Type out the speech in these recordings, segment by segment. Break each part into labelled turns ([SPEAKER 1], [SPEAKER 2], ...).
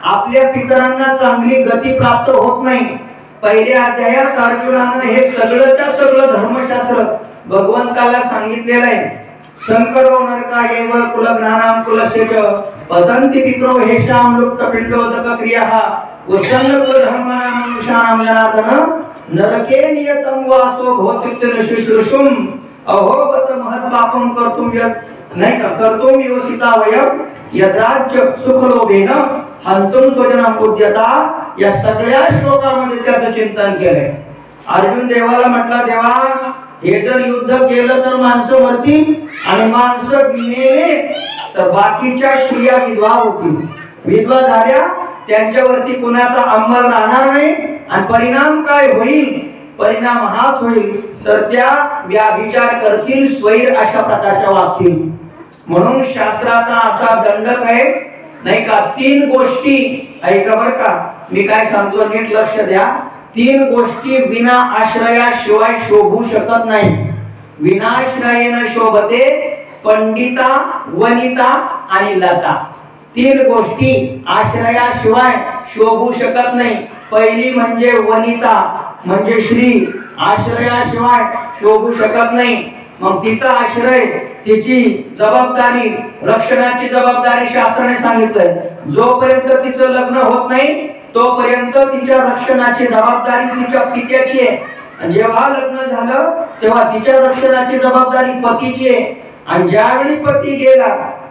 [SPEAKER 1] आपल्या पितरांना चांगली गती प्राप्त होत नाही। पहिल्या अध्यायात अर्जुनानं हे सगळंच्या सगळं धर्मशास्त्र भगवंताला सांगितलेलं आहे। शंकरो नरका एव कुल ज्ञानाम कुलस्य च पतन्ति पितरो हेषां लुप्त पिंडोदक क्रियाः उत्सन्न कुल धर्माणां मनुष्याणां जनार्दन नरके नियतं वासो भवतीत्य शुश्रूषुम अहो बत महत् पापं कर्तुं यत् नहीं कर्तुं योसिता वयं यद्राज्य सुखलोभेन हंतुं स्वजनं उद्यता या सगळ्या श्लोकामध्ये त्याचं चिंतन केलंय। अर्जुन देवाला म्हटला, देवा हे जर युद्ध केलं तर माणसं मरतील आणि माणसं मेले तर बाकीच्या स्त्रिया विधवा होतील। विधवा झाल्या त्यांच्यावरती कुणाचा अंमल राहणार नाही आणि परिणाम काय होईल? परिणाम हाच होईल तर त्या व्याभिचार करतील, स्वैर अशा प्रकारच्या वागतील। म्हणून शास्त्राचा असा दंडक आहे नाही का, 3 गोष्टी ऐका बरं का, मी काय सांगतो नीट लक्ष द्या। 3 गोष्टी विना आश्रयाशिवाय शोभू शकत नाही। विनाश्रयेन शोभते पंडिता वनिता आणि लता। 3 गोष्टी आश्रयाशिवाय शोभू शकत नाही। पहिली म्हणजे वनिता म्हणजे श्री, आश्रयाशिवाय शोभू शकत नाही। मग तिचा आश्रय, तिची जबाबदारी, रक्षणाची जबाबदारी शास्त्राने सांगितलंय। जोपर्यंत तिचं लग्न होत नाही तोपर्यंत तिच्या रक्षणाची जबाबदारी तिच्या पित्याची आहे। जेव्हा लग्न झालं तेव्हा तिच्या रक्षणाची जबाबदारी पतीची आहे। आणि ज्यावेळी पती गेला,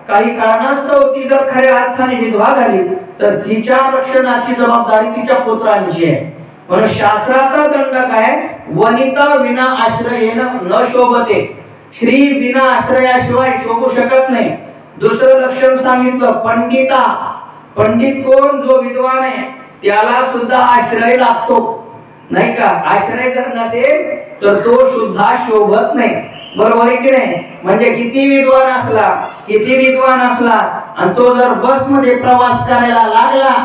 [SPEAKER 1] काही कारणास्तव ती जर खऱ्या अर्थाने विधवा झाली तर तिच्या रक्षणाची जबाबदारी तिच्या पुत्रांची आहे। म्हणून शास्त्राचा दंड काय, वनिता विना आश्रयेन न शोभते। श्री विना आश्रयाशिवाय शोभू शकत नाही। दुसरं लक्षण सांगितलं पंडिता। पंडित कोण? जो विद्वान आहे त्याला सुद्धा आश्रय लागतो नाही का। आश्रय जर नसेल तर तो सुद्धा शोभत नाही, बरोबर आहे की नाही? म्हणजे किती विद्वान असला आणि तो जर बस मध्ये प्रवास करायला लागला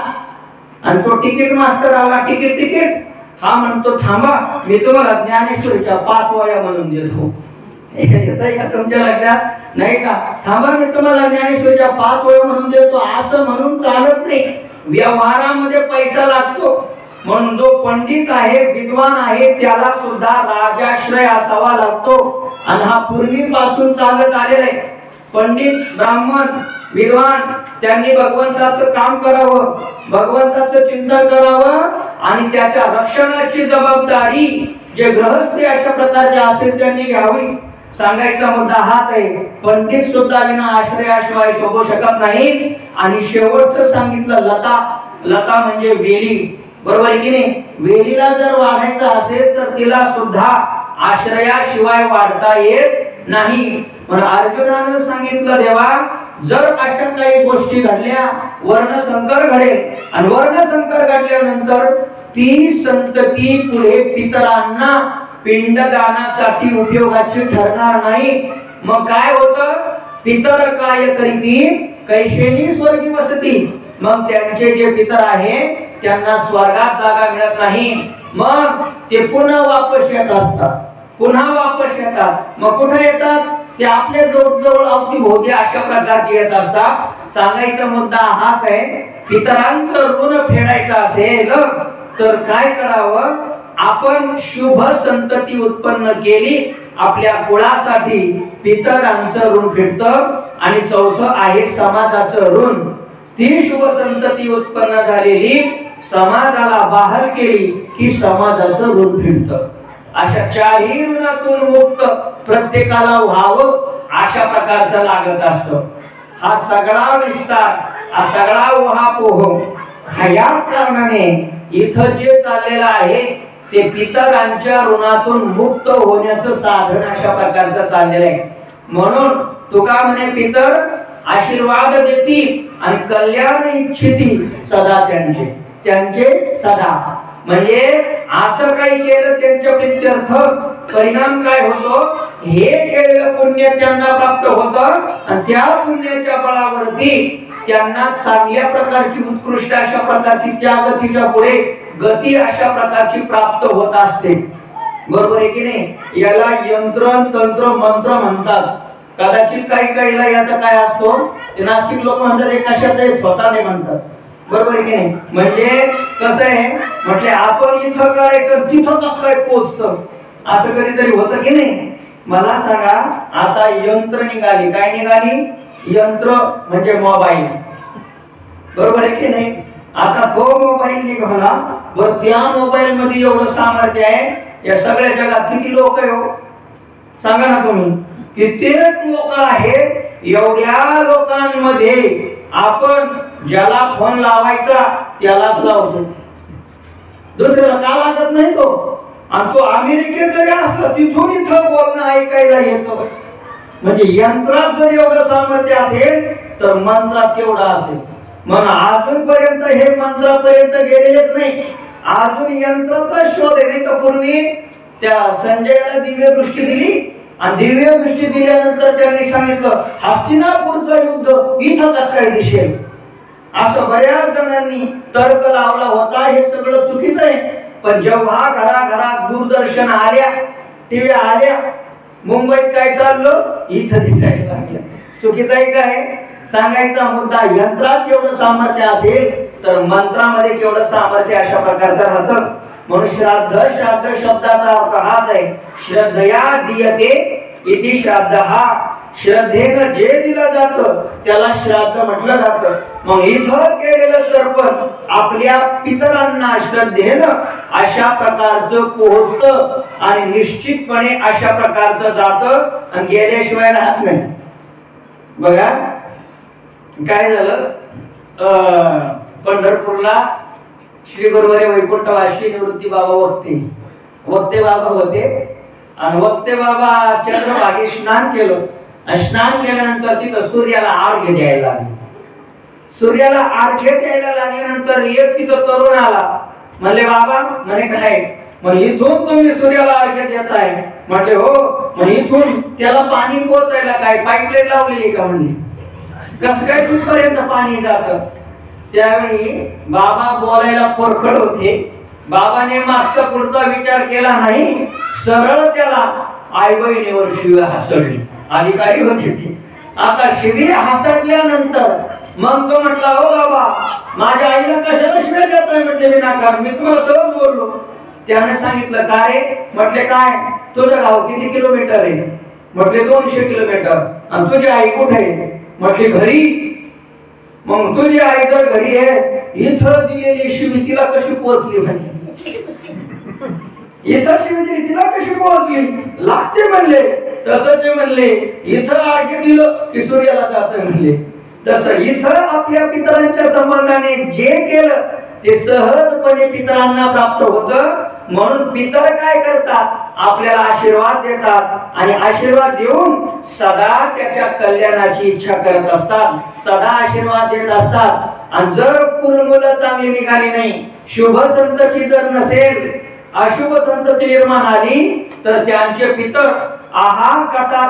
[SPEAKER 1] आणि तो तिकीट मास्तर आला, तिकीट हा म्हणतो थांबा मी तुम्हाला ज्ञानेश्वरीच्या 5 वह्या म्हणून देतो। येतंय का तुमच्या लक्षात? नाही का? थांबा मी तुम्हाला ज्ञानेश्वरीच्या 5 वह्या म्हणून देतो असं म्हणून चालत नाही। व्यवहारामध्ये पैसा लागतो। म्हणून जो पंडित आहे, विद्वान आहे, त्याला सुद्धा राजाश्रय असावा लागतो आणि हा पूर्वीपासून चालत आलेला आहे। पंडित, ब्राह्मण, विद्वान त्यांनी भगवंताचं काम करावं, भगवंताचं चिंतन करावं आणि त्याच्या रक्षणाची जबाबदारी जे गृहस्थी अशा प्रकारचे असेल त्यांनी घ्यावी। सांगायचा मुद्दा हाच आहे, पंडित सुद्धा विना आश्रयाशिवाय शोभू शकत नाही। आणि शेवटचं सांगितलं लता। लता म्हणजे वेली, बरोबर आहे की नाही? वेलीला जर वाढायचं असेल तर तिला सुद्धा आश्रयाशिवाय वाढता येत नाही। म्हणून अर्जुनानं सांगितलं, देवा जर अशा काही गोष्टी घडल्या, वर्णसंकर घडेल आणि वर्णसंकर घडल्यानंतर ती संतती पुढे पितरांना पिंडदानासाठी उपयोगाची ठरणार नाही। मग काय होतं? पितर काय करीती कैशेनी स्वर्गी वसती। मग त्यांचे जे पितर आहे त्यांना स्वर्गात जागा मिळत नाही। मग ते पुन्हा वापस येत असतात। मग कुठे येतात? ते आपल्या जवळ अवतीभोवती अशा प्रकारचे येत असतात। सांगायचा मुद्दा हाच आहे, पितरांचं ऋण फेडायचं असेल तर काय करावं? आपण शुभ संतती उत्पन्न केली आपल्या कुळासाठी, पितरांचं ऋण फेडतं। आणि चौथं आहे समाजाचं ऋण। ती शुभ संतती उत्पन्न झालेली समाजाला बहाल केली की समाजाचं ऋण फेडतं। अशा 4ही ऋणातून मुक्त प्रत्येकाला व्हावं अशा प्रकारचं लागत असतं। हा सगळा विस्तार, हा सगळा उहापोह याच कारणाने इथं जे चाललेलं आहे ते पितरांच्या ऋणातून मुक्त होण्याचं साधन अशा प्रकारचं चाललेलं आहे। म्हणून तुका म्हणे पितर आशीर्वाद देती आणि कल्याण इच्छिती सदा त्यांचे सदा। म्हणजे असं काही केलं त्यांच्या प्रित्यर्थ परिणाम काय होतो? हे केलेलं पुण्य त्यांना प्राप्त होतं आणि त्या पुण्याच्या बळावरती त्यांना चांगल्या प्रकारची, उत्कृष्ट अशा प्रकारची त्या गतीच्या पुढे गती अशा प्रकारची प्राप्त होत असते, बरोबर आहे की नाही? याला यंत्र, तंत्र, मंत्र म्हणतात। कदाचित काही काहीला याचा काय असतो, ते नास्तिक लोक म्हणतात हे कशाचं थोताने म्हणतात। बरोबर आहे की नाही? म्हणजे कसं आहे म्हटले आपण इथं करायचं तिथं कसं काय पोहोचतं, असं कधीतरी होतं की नाही? मला सांगा, आता यंत्र निघाली, काय निघाली? यंत्र म्हणजे मोबाईल, बरोबर आहे की नाही? आता तो मोबाईल निघाला, बरं त्या मोबाईल मध्ये एवढं सामर्थ्य आहे, या सगळ्या जगात किती लोक आहे हो सांगा ना तुम्ही? कित्येक लोक आहेत. एवढ्या लोकांमध्ये आपण ज्याला फोन लावायचा त्यालाच लावतो, दुसऱ्याला का लागत नाही तो. आणि तो अमेरिकेत जरी असला तिथून इथं बोलणं ऐकायला येतो. म्हणजे यंत्रात जर एवढं सामर्थ्य असेल तर मंत्रात केवढा असेल. मग अजूनपर्यंत हे मंत्रापर्यंत गेलेलेच नाही, अजून यंत्राचा शोध आहे. नाही तर पूर्वी त्या संजयाला दिव्य दृष्टी दिली आणि दिव्य दृष्टी दिल्यानंतर त्यांनी सांगितलं हस्तिनापूरचं युद्ध इथं कसं काय दिसेल. असं बऱ्याच जणांनी तर्क लावला होता. हे सगळं चुकीचं आहे. पण जेव्हा घराघरात दूरदर्शन आल्या, टीव्ही आल्या, मुंबईत काय चाललं इथं दिसायला लागलं. चुकीचं आहे काय? सांगायचा मुद्दा, यंत्रात एवढं सामर्थ्य असेल तर मंत्रामध्ये केवढं सामर्थ्य अशा प्रकारचं राहतं. म्हणून श्राद्ध शब्दाचा अर्थ हाच आहे, श्रद्धया दीयते इति श्राद्धः. श्रद्धेनं जे दिलं जातं त्याला श्राद्ध म्हटलं जातं. मग इथं केलेलं तर्पण आपल्या पितरांना श्रद्धेनं अशा प्रकारचं पोहोचतं आणि निश्चितपणे अशा प्रकारचं जातं आणि गेल्याशिवाय राहत नाही. बघा काय झालं, पंढरपूरला श्री गुरुवारी वैकुंठवासी निवृत्ती बाबा वक्ते बाबा होते आणि वक्ते बाबा चंद्रभागी स्नान केलं आणि स्नान केल्यानंतर तिथं सूर्याला अर्घ्य द्यायला लागले. सूर्याला अर्घ्य द्यायला लागल्यानंतर एक तिथं तरुण आला. म्हणले बाबा, म्हणे काय? म्हणे इथून तुम्ही सूर्याला अर्घ्य देताय. म्हटले हो. म्हणे इथून त्याला पाणी पोचायला काय पाईपलाईन लावलेली का? म्हणली कसं काय तिथपर्यंत पाणी जातं? त्यावेळी बाबा बोलायला पोरखड होते. बाबाने मागचा पुढचा विचार केला नाही, सरळ त्याला आई बहिणीवर शिव्या हसडली. अधिकारी होते ते. आता शिव्या हसडल्यानंतर मग तो म्हटला हो बाबा, माझ्या आईला कशाला शिव्या देताय? म्हटले विनाकारण, मी तुम्हाला सहज बोललो. त्याने सांगितलं का रे? म्हटले काय, तुझं गाव किती किलोमीटर आहे? म्हटले 200 किलोमीटर. आणि तुझी आई कुठे आहे? म्हटली घरी. मग तुझी आई जर घरी आहे, इथं दिलेली शिवी तिला कशी पोहोचली? इथं शिवी दिली तिला कशी पोहोचली? लागते म्हणले. तसं ते म्हणले इथं अर्घ्य दिलं की सूर्याला जातं म्हणले. तसं इथं आपल्या पितरांच्या संबंधाने जे केलं ते सहजपणे पितरांना प्राप्त होतं. म्हणून पितर काय करतात? आपल्याला आशीर्वाद देतात आणि आशीर्वाद देऊन सदा त्याच्या कल्याणाची इच्छा करत असतात, सदा आशीर्वाद देत असतात. आणि जर कुलमुलं चांगली निघाली नाही, शुभ संतती जर नसेल, अशुभ संतती निर्माण आली तर त्यांचे पितर आहा कटा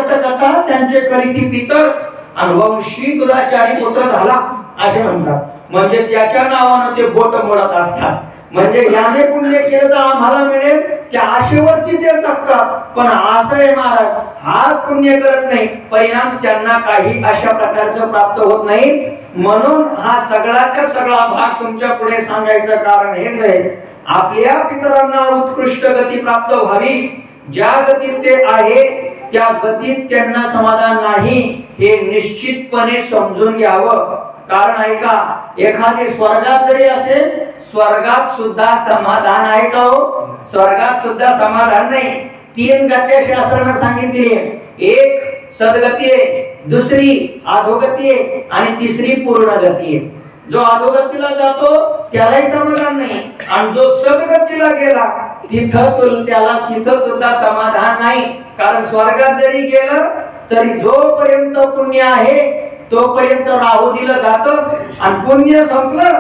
[SPEAKER 1] कटा त्यांचे करीती पितर आणि वंशी दुराचारी पुत्र झाला असे म्हणतात. म्हणजे त्याच्या नावानं ते बोट मोडत असतात. म्हणजे याने पुण्य केलं तर आम्हाला मिळेल त्या आशेवरती ते जगतात. पण असं आहे महाराज, हाच पुण्य करत नाही, परिणाम त्यांना काही अशा प्रकारचं प्राप्त होत नाही. म्हणून हा सगळ्याचा सगळा भाग तुमच्या पुढे सांगायचं कारण हेच आहे, आपल्या पितरांना उत्कृष्ट गती प्राप्त व्हावी. ज्या गतीत ते आहे त्या गतीत त्यांना समाधान नाही हे निश्चितपणे समजून घ्यावं. कारण ऐका, एखादी स्वर्गात जरी असेल, स्वर्गात सुद्धा समाधान आहे का हो? स्वर्गात सुद्धा समाधान नाही. 3 गत्या शास्त्राने सांगितली आहे. एक सद्गती आहे, दुसरी अधोगती आहे आणि तिसरी पूर्ण गती आहे. जो अधोगतीला जातो त्यालाही समाधान नाही आणि जो सद्गतीला गेला तिथं सुद्धा समाधान नाही. कारण स्वर्गात जरी गेलं तरी जोपर्यंत पुण्य आहे तोपर्यंत राहू दिलं जातं आणि पुण्य संपलं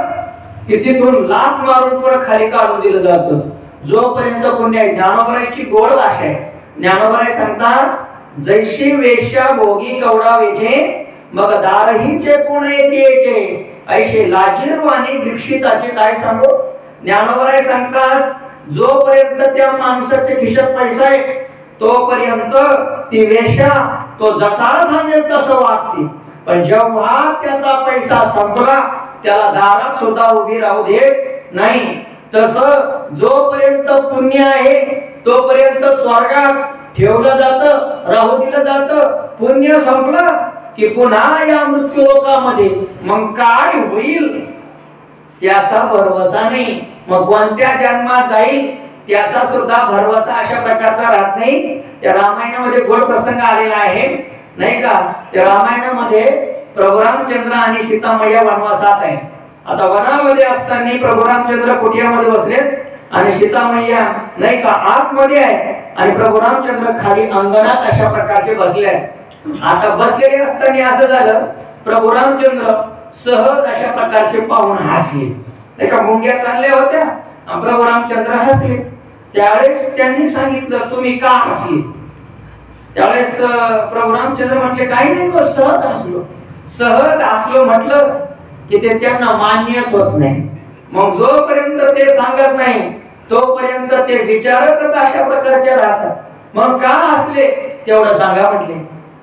[SPEAKER 1] की तिथून लाथ मारून पुढे खाली काढून दिलं जातं. जोपर्यंत पुण्य आहे. ज्ञानोबराची गोड भाषा आहे. ज्ञानोबराय सांगतात, जैशी वेश्या भोगी कवडा वेचे मग दारहीचे पुणे येते ऐशे लाजीरवाणी दीक्षिताचे काय सांगू. ज्ञानोबराय सांगतात, जोपर्यंत त्या माणसाच्या खिशात पैसा आहे तोपर्यंत ती वेश्या तो जसा सांगेल तसं वागते. पण जेव्हा त्याचा पैसा संपला त्याला दारात सुद्धा उभी राहू देत नाही. तसं जोपर्यंत पुण्य आहे तोपर्यंत स्वर्गात ठेवलं जातं, राहू दिलं जातं. पुण्य संपलं की पुन्हा या मृत्यू लोकामध्ये मग काय होईल त्याचा भरवसा नाही. मग कोणत्या जन्मात जाईल त्याचा सुद्धा भरवसा अशा प्रकारचा राहत नाही. त्या रामायणामध्ये गोड प्रसंग आलेला आहे नाही का. त्या रामायणामध्ये प्रभू रामचंद्र आणि सीतामैया वनवासात आहे. आता वनामध्ये असताना प्रभू रामचंद्र कुटियामध्ये बसलेत आणि सीतामैया नाही का आतमध्ये आहे आणि प्रभू रामचंद्र खाली अंगणात अशा प्रकारचे बसले आहेत. आता बसलेले असताना असं झालं, प्रभू रामचंद्र सहज अशा प्रकारचे पाहून हसले नाही का. मुंग्या चालल्या होत्या, प्रभू रामचंद्र हसले. त्यावेळेस त्यांनी सांगितलं तुम्ही का हसले. त्यावेळेस प्रभू रामचंद्र म्हटले काही नाही, तो सहज हसलो. सहज हसलो म्हटलं की ते त्यांना मान्यच होत नाही. मग जोपर्यंत ते सांगत नाही तोपर्यंत ते विचारतच अशा प्रकारचे राहतात. मग का हसले तेवढं सांगा म्हटले.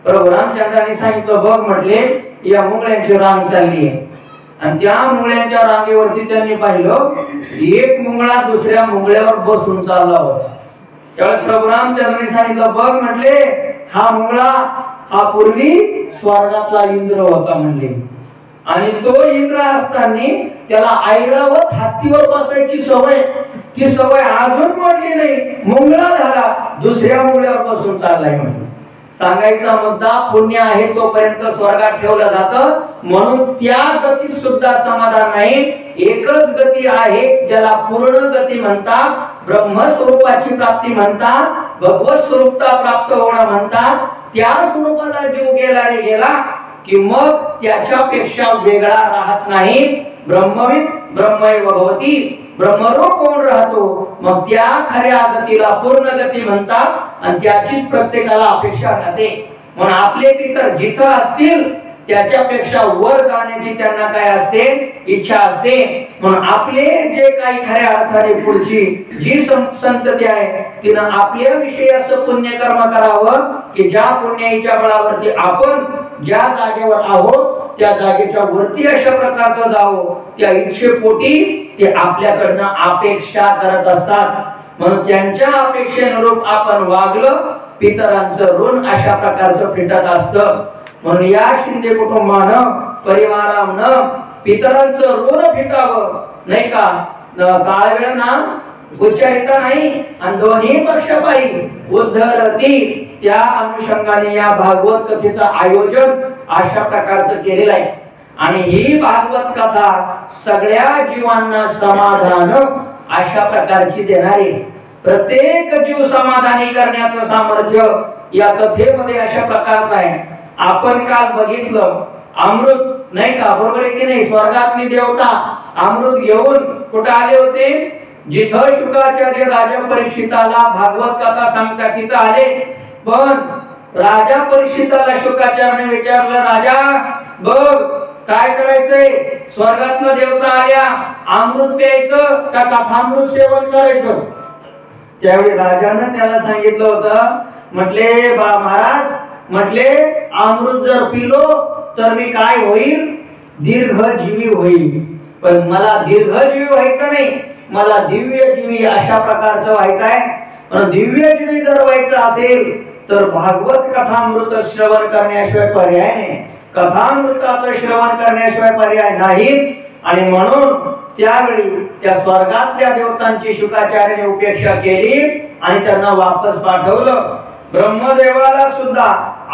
[SPEAKER 1] प्रभू रामचंद्रांनी सांगितलं बघ म्हटले या मुंगळ्यांची रांग चालली आहे आणि त्या मुंगळ्यांच्या रांगेवरती त्यांनी पाहिलं एक मुंगळा दुसऱ्या मुंगळ्यावर बसून चालला होता. त्यावेळेस प्रभू रामचंद्रांनी सांगितलं बघ म्हटले हा मुंगळा हा पूर्वी स्वर्गातला इंद्र होता म्हणले आणि तो इंद्र असताना त्याला ऐरावत हत्तीवर बसायची सवय, ती सवय अजून मोडली नाही, मुंगळा झाला दुसऱ्या मुंगळ्यावर बसून चाललाय म्हटलं. सांगायचा मुद्दा पुण्य आहे तोपर्यंत स्वर्गात ठेवलं जातं. म्हणून त्या गतीत सुद्धा समाधान नाही. एकच गती आहे ज्याला पूर्ण गती म्हणतात, ब्रह्मस्वरूपाची प्राप्ती म्हणतात, भगवत स्वरूपता प्राप्त होणं म्हणतात. त्या स्वरूपाला जीव गेला रे गेला की मग त्याच्यापेक्षा वेगळा राहत नाही. ब्रह्मविद ब्रह्मैव भवती, ब्रह्मरूप होऊन राहतो. मग त्या खऱ्या गतीला पूर्ण गती म्हणतात आणि त्याचीच प्रत्येकाला अपेक्षा राहते. म्हणून आपले पितर जिथं असतील त्याच्यापेक्षा वर जाण्याची त्यांना काय असते, इच्छा असते. म्हणून आपले जे काही खऱ्या अर्थाने पुढची जी संतती आहे तिनं आपल्या विषयी असं पुण्यकर्म करावं की ज्या पुण्याच्या बळावरती आपण ज्या जागेवर आहोत त्या जागेच्या वरती अशा प्रकारचं जावं. त्या इच्छेपोटी ते आपल्याकडनं अपेक्षा करत असतात. म्हणून त्यांच्या अपेक्षेनुरूप आपण वागलं पितरांचं ऋण अशा प्रकारचं फिटत असतं. म्हणून या शिंदे कुटुंबानं परिवारानं पितरांचं ऋण फिटावं नाही का. काळ वेळ ना उच्चारिता नाही आणि दोन्ही पक्षपायी उद्धरती. त्या अनुषंगाने या भागवत कथेचं आयोजन अशा प्रकारचं केलेलं आहे आणि ही भागवत कथा सगळ्या जीवांना समाधान अशा प्रकारची देणारी, प्रत्येक जीव समाधानी करण्याचं सामर्थ्य या कथेमध्ये अशा प्रकारचं आहे. आपण काल बघितलं अमृत नाही का, बरोबर आहे की नाही. स्वर्गातली देवता अमृत घेऊन कुठे आले होते, जिथं शुकाचार्य राजा परीक्षिताला भागवत कथा सांगतात तिथं आले. पण राजा परीक्षिताला शुकाचार्याने विचारलं राजा बघ काय करायचंय, स्वर्गातलं देवता आल्या अमृत प्यायचं का कथामृत सेवन करायचं. त्यावेळी राजानं त्याला सांगितलं होतं म्हटले बा महाराज म्हटले अमृत जर पिलो तर मी काय होईल, दीर्घजीवी होईल. पण मला दीर्घजीवी व्हायचं नाही, मला दिव्यजीवी अशा प्रकारचं व्हायचं आहे. पण दिव्यजीवी जर व्हायचं असेल तर भागवत कथामृत श्रवण करण्याशिवाय पर्याय नाही. कथामृताचं श्रवण करण्याशिवाय पर्याय नाही. आणि म्हणून त्यावेळी त्या स्वर्गातल्या देवतांची शुकाचार्याने उपेक्षा केली आणि त्यांना वापस पाठवलं. ब्रह्मदेवाला सुद्धा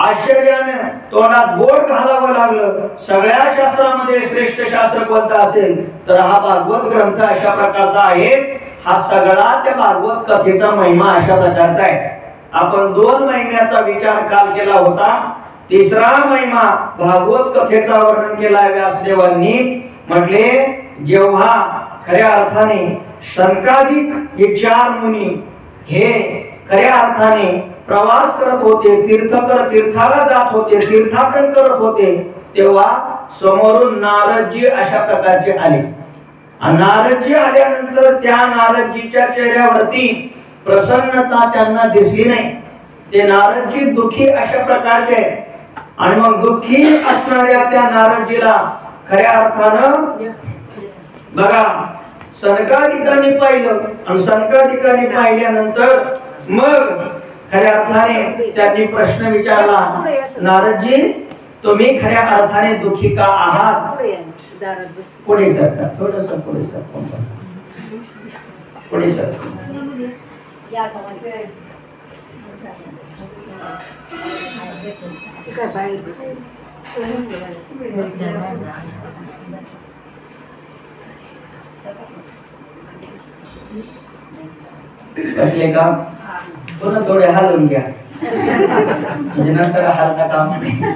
[SPEAKER 1] आश्चर्याने तोंडात बोट घालावं लागलं. सगळ्या शास्त्रामध्ये श्रेष्ठ शास्त्र कोणतं असेल तर हा भागवत ग्रंथ अशा प्रकारचा आहे. हा सगळा त्या भागवत कथेचा महिमा अशा प्रकारचा आहे. आपण 2 महिन्याचा विचार काल केला होता. तिसरा महिमा भागवत कथेचा वर्णन केला व्यासदेवांनी. म्हटले जेव्हा खऱ्या अर्थाने शंकादिक हे 4 मुनी हे खऱ्या अर्थाने प्रवास करत होते, तीर्थाला जात होते, तीर्थाटन करत होते, तेव्हा समोरून नारदजी अशा प्रकारचे आले. नारदजी आल्यानंतर त्या नारदजीच्या चेहऱ्यावरती प्रसन्नता त्यांना दिसली नाही. ते नारदजी दुःखी अशा प्रकारचे आणि मग दुःखी असणाऱ्या त्या नारदजीला खऱ्या अर्थानं बघा सनकादिकांनी पाहिलं आणि सनकादिकांनी पाहिल्यानंतर मग खऱ्या अर्थाने त्यांनी प्रश्न विचारला, नारदजी तुम्ही खऱ्या अर्थाने दुःखी का आहात? पुढे सरका, थोडस पुढे सरका, पुढे सरका. कसले का पुन्हा थोडे हलवून घ्या म्हणजे नंतर हालता काम नाही.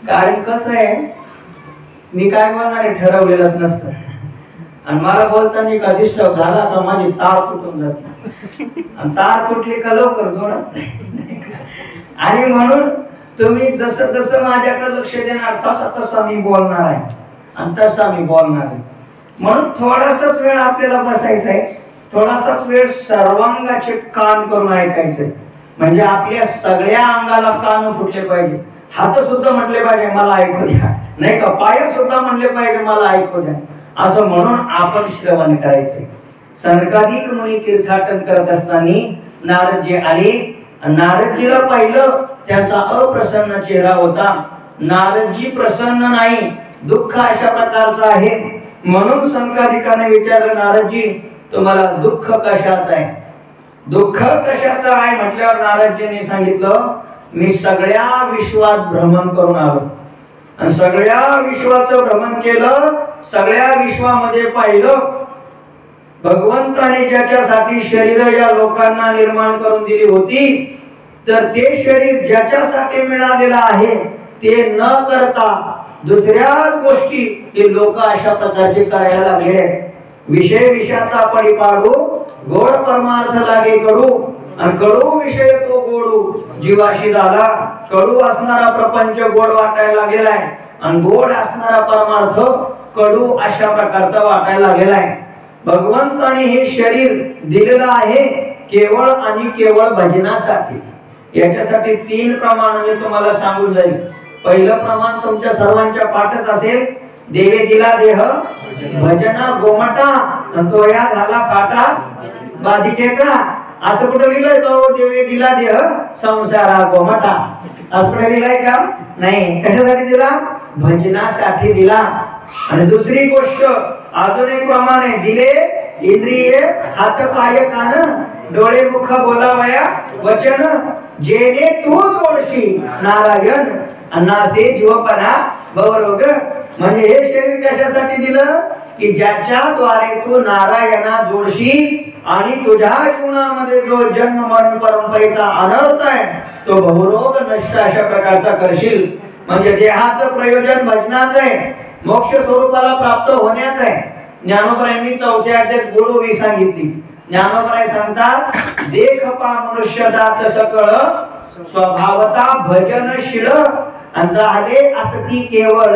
[SPEAKER 1] कारण कसं आहे मी काय म्हणणार आहे ठरवलेलंच नसतं आणि मला बोलताना का डिस्टर्ब झाला का माझी तार तुटून जाते आणि तार तुटली का लवकर जोडत आणि म्हणून तुम्ही जसं जसं माझ्याकडे लक्ष देणार तसा तसा मी बोलणार आहे आणि तसा मी बोलणार आहे. म्हणून थोडासाच वेळ आपल्याला बसायचा आहे, थोडासाच वेळ सर्वांगाचे कान करून ऐकायचंय. म्हणजे आपल्या सगळ्या अंगाला कान फुटले पाहिजे, हात सुद्धा म्हटले पाहिजे मला ऐकू द्या, नाही का पाय सुद्धा म्हणले पाहिजे मला ऐकू द्या, असं म्हणून आपण श्रवण करायचंय. सनकादिक मुनी तीर्थाटन करत असताना नारदजी आले. नारदजीला पाहिलं त्यांचा अप्रसन्न चेहरा होता. नारदजी प्रसन्न नाही, दुःख अशा प्रकारचं आहे. म्हणून सनकादिकाने विचारलं, नारदजी तुम्हाला दुःख कशाचं आहे? दुःख कशाचं आहे म्हटल्यावर नारदजींनी सांगितलं मी सगळ्या विश्वात भ्रमण करून आलो आणि सगळ्या विश्वाचं भ्रमण केलं. सगळ्या विश्वामध्ये पाहिलं भगवंताने ज्याच्यासाठी शरीर या लोकांना निर्माण करून दिली होती तर ते शरीर ज्याच्यासाठी मिळालेलं आहे ते न करता दुसऱ्याच गोष्टी हे लोक अशा प्रकारचे करायला लागले. विषय विषयाचा परिपाडू गोड परमार्थ लागे कडू आणि कडू विषय तो गोडू जीवाशी झाला. कडू असणारा प्रपंच गोड वाटायला लागलेला आहे आणि गोड असणारा परमार्थ कडू अशा प्रकारचा वाटायला लागलेला आहे. भगवंताने हे शरीर दिलेलं आहे केवळ आणि केवळ भजनासाठी. याच्यासाठी 3 प्रमाण मी तुम्हाला सांगून जाईल. पहिलं प्रमाण तुमच्या सर्वांच्या पाठच असेल, देवे दिला देह भजना गोमटा आणि तो या झाला फाटा बाधिकेचा. असं कुठं लिहिलंय तो देवे दिला देह संसारा गोमटा असं कुठे लिहिलंय का? नाही. कशासाठी दिला? भजनासाठी दिला. आणि दुसरी गोष्ट अजून एक प्रमाण आहे, दिले इंद्रिये हात पाय कान डोळे मुख बोलावया वचन जेणे तू जोडशी नारायण अन्नासे जीवपणा भवरोग. म्हणजे हे शरीर कशासाठी दिलं की ज्याच्याद्वारे तू नारायणा जोडशी आणि तुझ्या जीवनामध्ये जो जन्म मरण परंपरेचा अनर्थ आहे तो भवरोग नष्ट अशा प्रकारचा करशील. म्हणजे देहाचं प्रयोजन भजनाचं आहे, मोक्ष स्वरूपाला प्राप्त होण्याचं आहे. ज्ञानोबरायांनी 4थ्या अध्यायात गोडोवी सांगितली. ज्ञानोबराय सांगतात देख पा मनुष्य जात सकळ स्वभावता भजनशील आणि झाले असती केवळ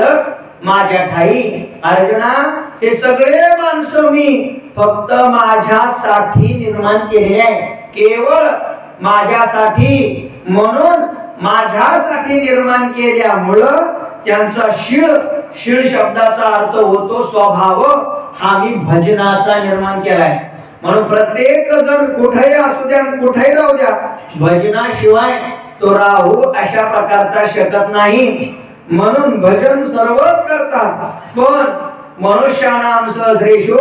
[SPEAKER 1] माझ्या ठाई. अर्जुना हे सगळे माणसं मी फक्त माझ्यासाठी निर्माण केले आहे, केवळ माझ्यासाठी. म्हणून माझ्यासाठी निर्माण केल्यामुळं त्यांचा शीळ शब्दाचा अर्थ होतो स्वभाव. हा मी भजनाचा निर्माण केलाय. म्हणून प्रत्येक जण कुठेही असू द्या कुठेही राहू द्या भजनाशिवाय तो राहू अशा प्रकारचा शकत नाही. म्हणून भजन सर्वच करतात पण मनुष्यानाम सहस्रेषु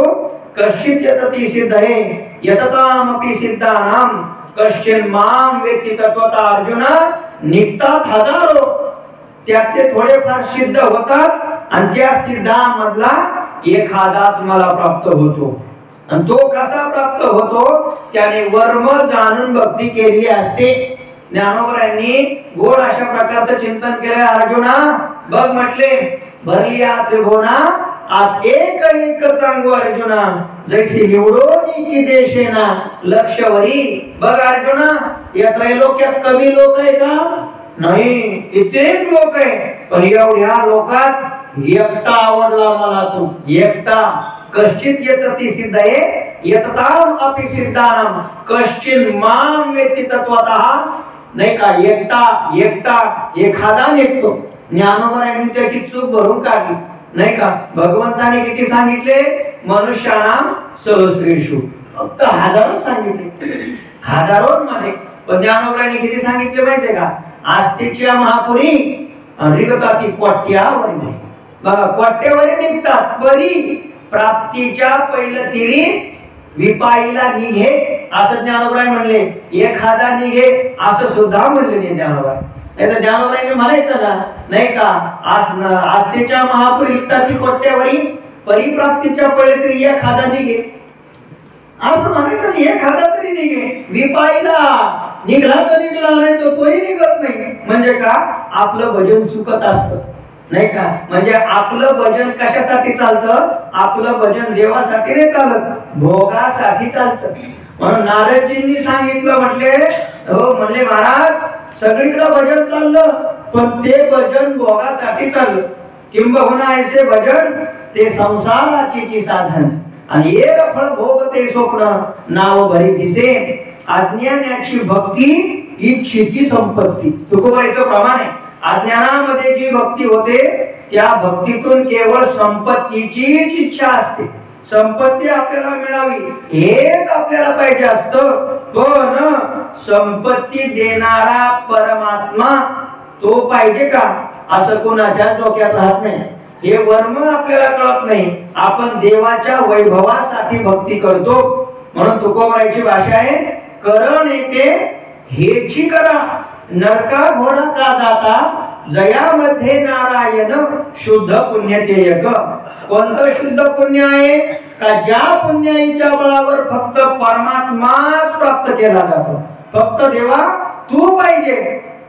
[SPEAKER 1] कश्चित यतती सिद्धये यततामपि सिद्धानाम कश्चिन माम वेत्ति तत्वता. अर्जुना निघतात हजारो, त्यातले थोडेफार सिद्ध होतात आणि त्या सिद्धांमधला एखादाच मला प्राप्त होतो. आणि तो कसा प्राप्त होतो? त्याने वर्म जाणून भक्ती केली असते. ज्ञानोबरायांनी गोड अशा प्रकारचं चिंतन केलं. अर्जुना बघ म्हटले भरली आत त्रिभुवना आत एक एक चांगू अर्जुना जैसी निवडून की देशेना लक्षवरी. बघ अर्जुना या त्रैलोक्यात कमी लोक आहे का? नाही, कित्येक लोक आहे. पण एवढ्या लोकात एकटा आवडला मला तू, एकटा. कश्चित यतती सिद्धये यतताम अपि सिद्धानाम कश्चिन माम वेत्ति तत्वतः. नाही का एकटा एखादा निघतो. ज्ञानोबरायांनी त्याची चूक भरून काढली. नाही का? भगवंताने किती सांगितले? मनुष्यानां सहस्रेषु, फक्त हजारोच सांगितले, हजारोंमध्ये. पण ज्ञानोबांनी किती सांगितले माहितीये का? आस्तिकच्या महापुरी रिगताती कोट्यावरी. बघा, कोट्यावरी निघतात परी प्राप्तीच्या पहिलं तिरी विपाईला निघे असं ज्ञानोबाई म्हणले. एखादा निघे असं सुद्धा म्हणले नाही ज्ञानोबाई. नाही तर ज्ञानोबाईने म्हणायचं ना, नाही का? आस्तेच्या महापुरी रिगताती कोट्यावरी परिप्राप्तीच्या पहिलं तरी एखादा निघे असं म्हणायचं. एखादा तरी निघे, विपाईला निघला तर निघला, नाही तो तोही निघत नाही. म्हणजे का? आपलं भजन चुकत असतं, नाही का? म्हणजे आपलं भजन कशासाठी चालतं? आपलं भजन देवासाठी नाही चालत, भोगासाठी चालतं. म्हणून नारदजींनी सांगितलं, म्हटले हो, म्हणले महाराज सगळीकडे भजन चाललं, पण ते भजन भोगासाठी चाललं. किंबहुना ऐसे भजन ते संसाराची साधन, आणि एक फळ भोग ते स्वप्न नाव भरी दिसे. अज्ञानाची भक्ती इच्छेची संपत्ती. तुकोबाईचं प्रमाण आहे. अज्ञानामध्ये जी भक्ती होते त्या भक्तीतून केवळ संपत्तीचीच इच्छा असते. संपत्ती आपल्याला मिळावी हेच आपल्याला पाहिजे असतं, पण संपत्ती देणारा परमात्मा तो पाहिजे का असं कोणाच्या डोक्यात राहत नाही. हे वर्म आपल्याला कळत नाही. आपण देवाच्या वैभवासाठी भक्ती करतो. म्हणून तुकोबाईची भाषा आहे, करण येते हेची करा, नरका घोरा का जाता, जयामध्ये नारायण शुद्ध पुण्य ते एक. कोणतं शुद्ध पुण्य आहे? का ज्या पुण्याईच्या बळावर फक्त परमात्माच प्राप्त केला जातो, फक्त देवा तू पाहिजे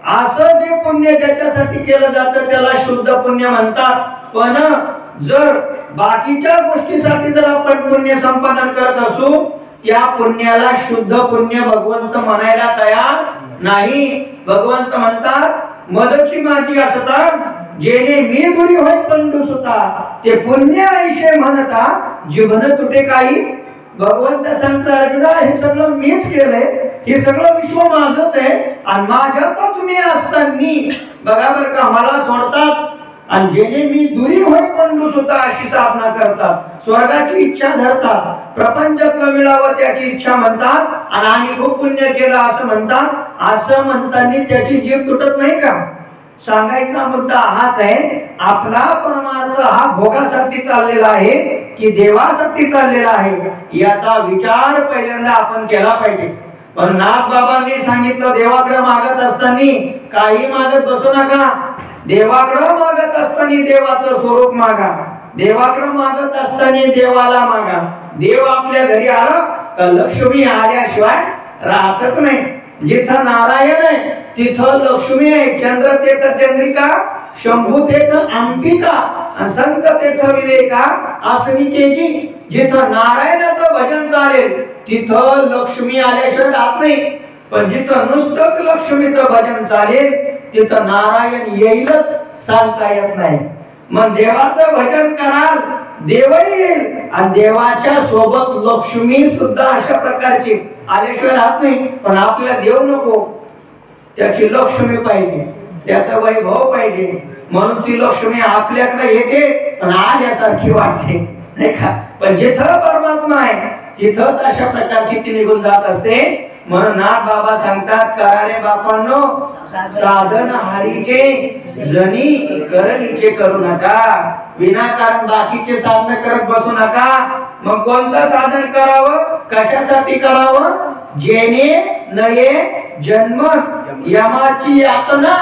[SPEAKER 1] असं जे पुण्य ज्याच्यासाठी केलं जातं त्याला शुद्ध पुण्य म्हणतात. पण जर बाकीच्या गोष्टीसाठी जर आपण पुण्य संपादन करत असू, त्या पुण्याला शुद्ध पुण्य भगवंत म्हणायला तयार नाही. भगवंत म्हणतात, मदची माझी असता जेणे मी दुरी होय पंडू सुता, ते पुण्य ऐशे म्हणता जीवन तुटे काही. भगवंत सांगता, अर्जुना हे सगळं मीच केलंय, हे सगळं विश्व माझंच आहे, आणि माझ्यातच तुम्ही असताना बघा बरं का मला सोडतात, आणि जेणे मी दुरी होय पंडू सुता अशी साधना करतात, स्वर्गाची इच्छा धरतात, प्रपंचातलं मिळावं त्याची इच्छा म्हणतात, आणि आम्ही खूप पुण्य केलं असं म्हणतात. असं म्हणताना त्याची जीभ तुटत नाही का? सांगायचा मुद्दा हाच आहे, आपला परमार्थ हा भोगासाठी चाललेला आहे की देवासाठी चाललेला आहे याचा विचार पहिल्यांदा आपण केला पाहिजे. पण नाथबाबांनी सांगितलं, देवाकडे मागत असताना काही मागत बसू नका. देवाकडे मागत असताना देवाचं स्वरूप मागा, देवाकडे मागत असताना देवाला मागा. देव आपल्या घरी आला का लक्ष्मी आल्याशिवाय राहतच नाही. जिथं नारायण आहे तिथं लक्ष्मी आहे. चंद्र तेथ चंद्रिका, शंभू तेथ अंबिका, संत तेथ विवेका असनी तेजी. जिथं नारायणाचं भजन चालेल तिथं लक्ष्मी आल्याशिवाय राहत नाही. पण जिथं नुसतंच लक्ष्मीचं भजन चालेल तिथं नारायण येईलच सांगता येत नाही. मग देवाचं भजन कराल देवही येईल, आणि देवाच्या सोबत लक्ष्मी सुद्धा अशा प्रकारची आल्याशिवाय राहत नाही. पण आपल्याला देव नको, त्याची लक्ष्मी पाहिजे, त्याचा वैभव पाहिजे. म्हणून ती लक्ष्मी आपल्याकडे येते पण आल्यासारखी वाटते, नाही का? पण जिथं परमात्मा आहे तिथंच अशा प्रकारची ती निघून जात असते. म्हणून नाथ बाबा सांगतात, करा रे बापांनो साधन हरीचे, जनी करणीचे करू नका. विनाकारण बाकीचे साधन करत बसू नका. मग कोणतं साधन करावं, कशासाठी करावं? जेणे नये जन्म यमाची यातना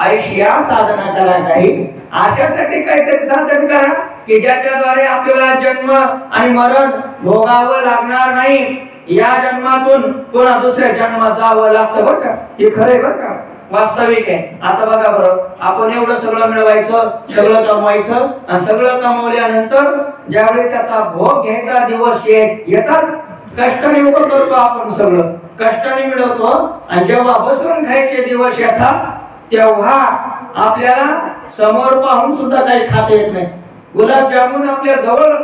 [SPEAKER 1] ऐशिया साधना करा. काही अशासाठी काहीतरी साधन करा की ज्याच्याद्वारे आपल्याला जन्म आणि मरण भोगावं लागणार नाही. या जन्मातून पुन्हा दुसऱ्या जन्मात जावं लागतं बरं का. हे खरंय बरं का, वास्तविक आहे. आता बघा बरं, आपण एवढं सगळं मिळवायचं, सगळं कमवायचं, आणि सगळं कमवल्यानंतर ज्यावेळी त्याचा भोग घ्यायचा दिवस येतात, कष्टाने उभं करतो आपण, सगळं कष्टाने मिळवतो, आणि जेव्हा बसून खायचे दिवस येतात तेव्हा आपल्याला समोर पाहून सुद्धा काही खाता येत नाही. गुलाबजामुन आपल्या जवळ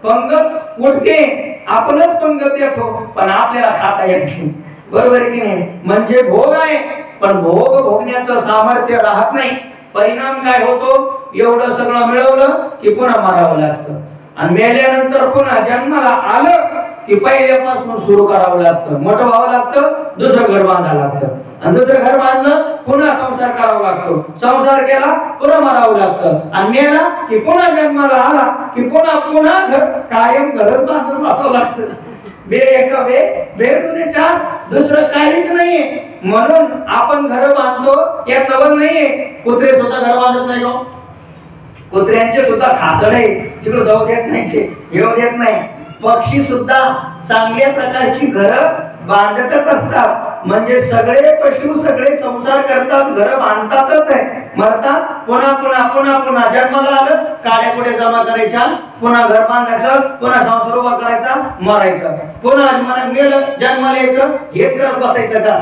[SPEAKER 1] पंगत उठते, आपणच पंगत येतो, पण आपल्याला खाता येत नाही. बरोबर की नाही? म्हणजे भोग आहे पण भोग भोगण्याचं सामर्थ्य राहत नाही. परिणाम काय होतो? एवढं सगळं मिळवलं की पुन्हा मरावं लागतं, आणि मेल्यानंतर पुन्हा जन्माला आलं की पहिल्यापासून सुरू करावं लागतं, मोठं व्हावं लागतं, दुसरं घर बांधावं लागतं, आणि दुसरं घर बांधलं पुन्हा संसार करावा लागतो, संसार केला पुन्हा मरावं लागतं, आणि मेला की पुन्हा जन्माला आला की पुन्हा घर कायम घरच बांधून बसावं लागतं. बेदुनेच्या दुसरं काहीच नाहीये. म्हणून आपण घर बांधतो यात नवल नाहीये. कुत्रे सुद्धा घर बांधत नाही, कुत्र्यांचे सुद्धा खासडे तिकडे जाऊ देत नाही, येऊ देत नाही. पक्षी सुद्धा चांगल्या प्रकारची घरं बांधतच असतात. म्हणजे सगळे पशु सगळे संसार करतात, घर बांधतातच आहे, मरतात, पुन्हा पुन्हा पुन्हा पुन्हा जन्माला आलं, काड्या कुठे जमा करायच्या, पुन्हा घर बांधायचं, पुन्हा संसार उभा करायचा, मरायचं, पुन्हा मेलं जन्माला यायचं, हेच करत बसायचं का?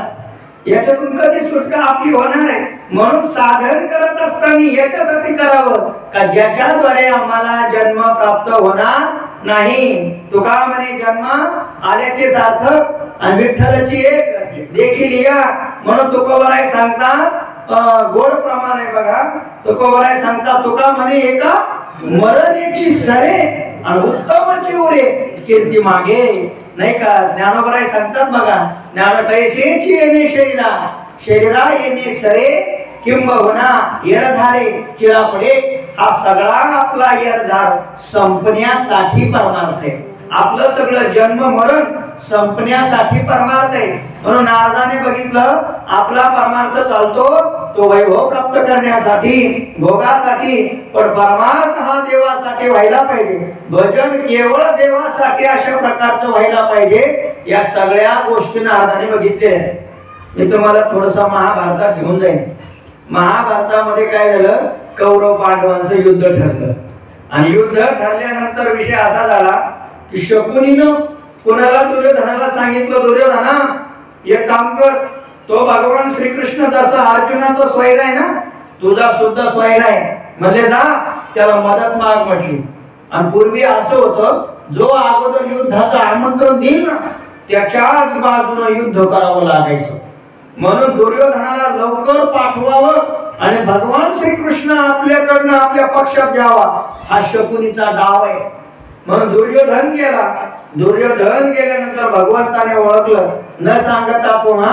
[SPEAKER 1] याच्यातून कधी सुटका आपली होणार आहे. म्हणून साधन करत असताना याच्यासाठी करावं का ज्याच्याद्वारे आम्हाला जन्म प्राप्त होणार नाही. तुका म्हणे जन्म आल्याचे सार्थक आणि विठ्ठलाची एक देखील या. म्हणून तुकोबराय सांगता गोड प्रमाण आहे बघा. तुकोबराय सांगता तुका म्हणे एका मरण्याची सरे आणि उत्तम चिवरे कीर्ती मागे, नाही का? ज्ञानोबराय सांगतात बघा, ज्ञान तैसेची येणे शरीरा येणे सरे किंबहुना येरझारे चिरापडे. हा सगळा आपला येरझार संपण्यासाठी परमार्थ आहे. आपलं सगळं जन्म मरण संपण्यासाठी परमार्थ आहे. म्हणून नारदाने बघितलं आपला परमार्थ चालतो तो वैभव प्राप्त करण्यासाठी, भोगासाठी, पण परमार्थ हा देवासाठी व्हायला पाहिजे. भजन केवळ देवासाठी अशा प्रकारचं व्हायला पाहिजे. या सगळ्या गोष्टी नारदाने बघितले. मी तुम्हाला थोडंसं महाभारतात घेऊन जाईन. महाभारतामध्ये काय झालं, कौरव पांडवांचं युद्ध ठरलं, आणि युद्ध ठरल्यानंतर विषय असा झाला की शकुनीनं कुणाला दुर्योधनाला सांगितलं, दुर्योधना एक काम कर, तो भगवान श्रीकृष्ण जसा अर्जुनाचा स्वैर आहे ना, तुझा सुद्धा स्वैर आहे, म्हणजे जा त्याला मदत माग म्हटली. आणि पूर्वी असं होतं, जो अगोदर युद्धाचं आमंत्रण देईल ना त्याच्याच बाजूने युद्ध करावं लागायचं. म्हणून दुर्योधनाला लवकर पाठवावं आणि भगवान श्रीकृष्ण आपल्याकडनं आपल्या पक्षात घ्यावा, हा शकुनीचा डाव आहे. म्हणून दुर्योधन गेला. दुर्योधन गेल्यानंतर भगवंताने ओळखलं, न सांगता पुन्हा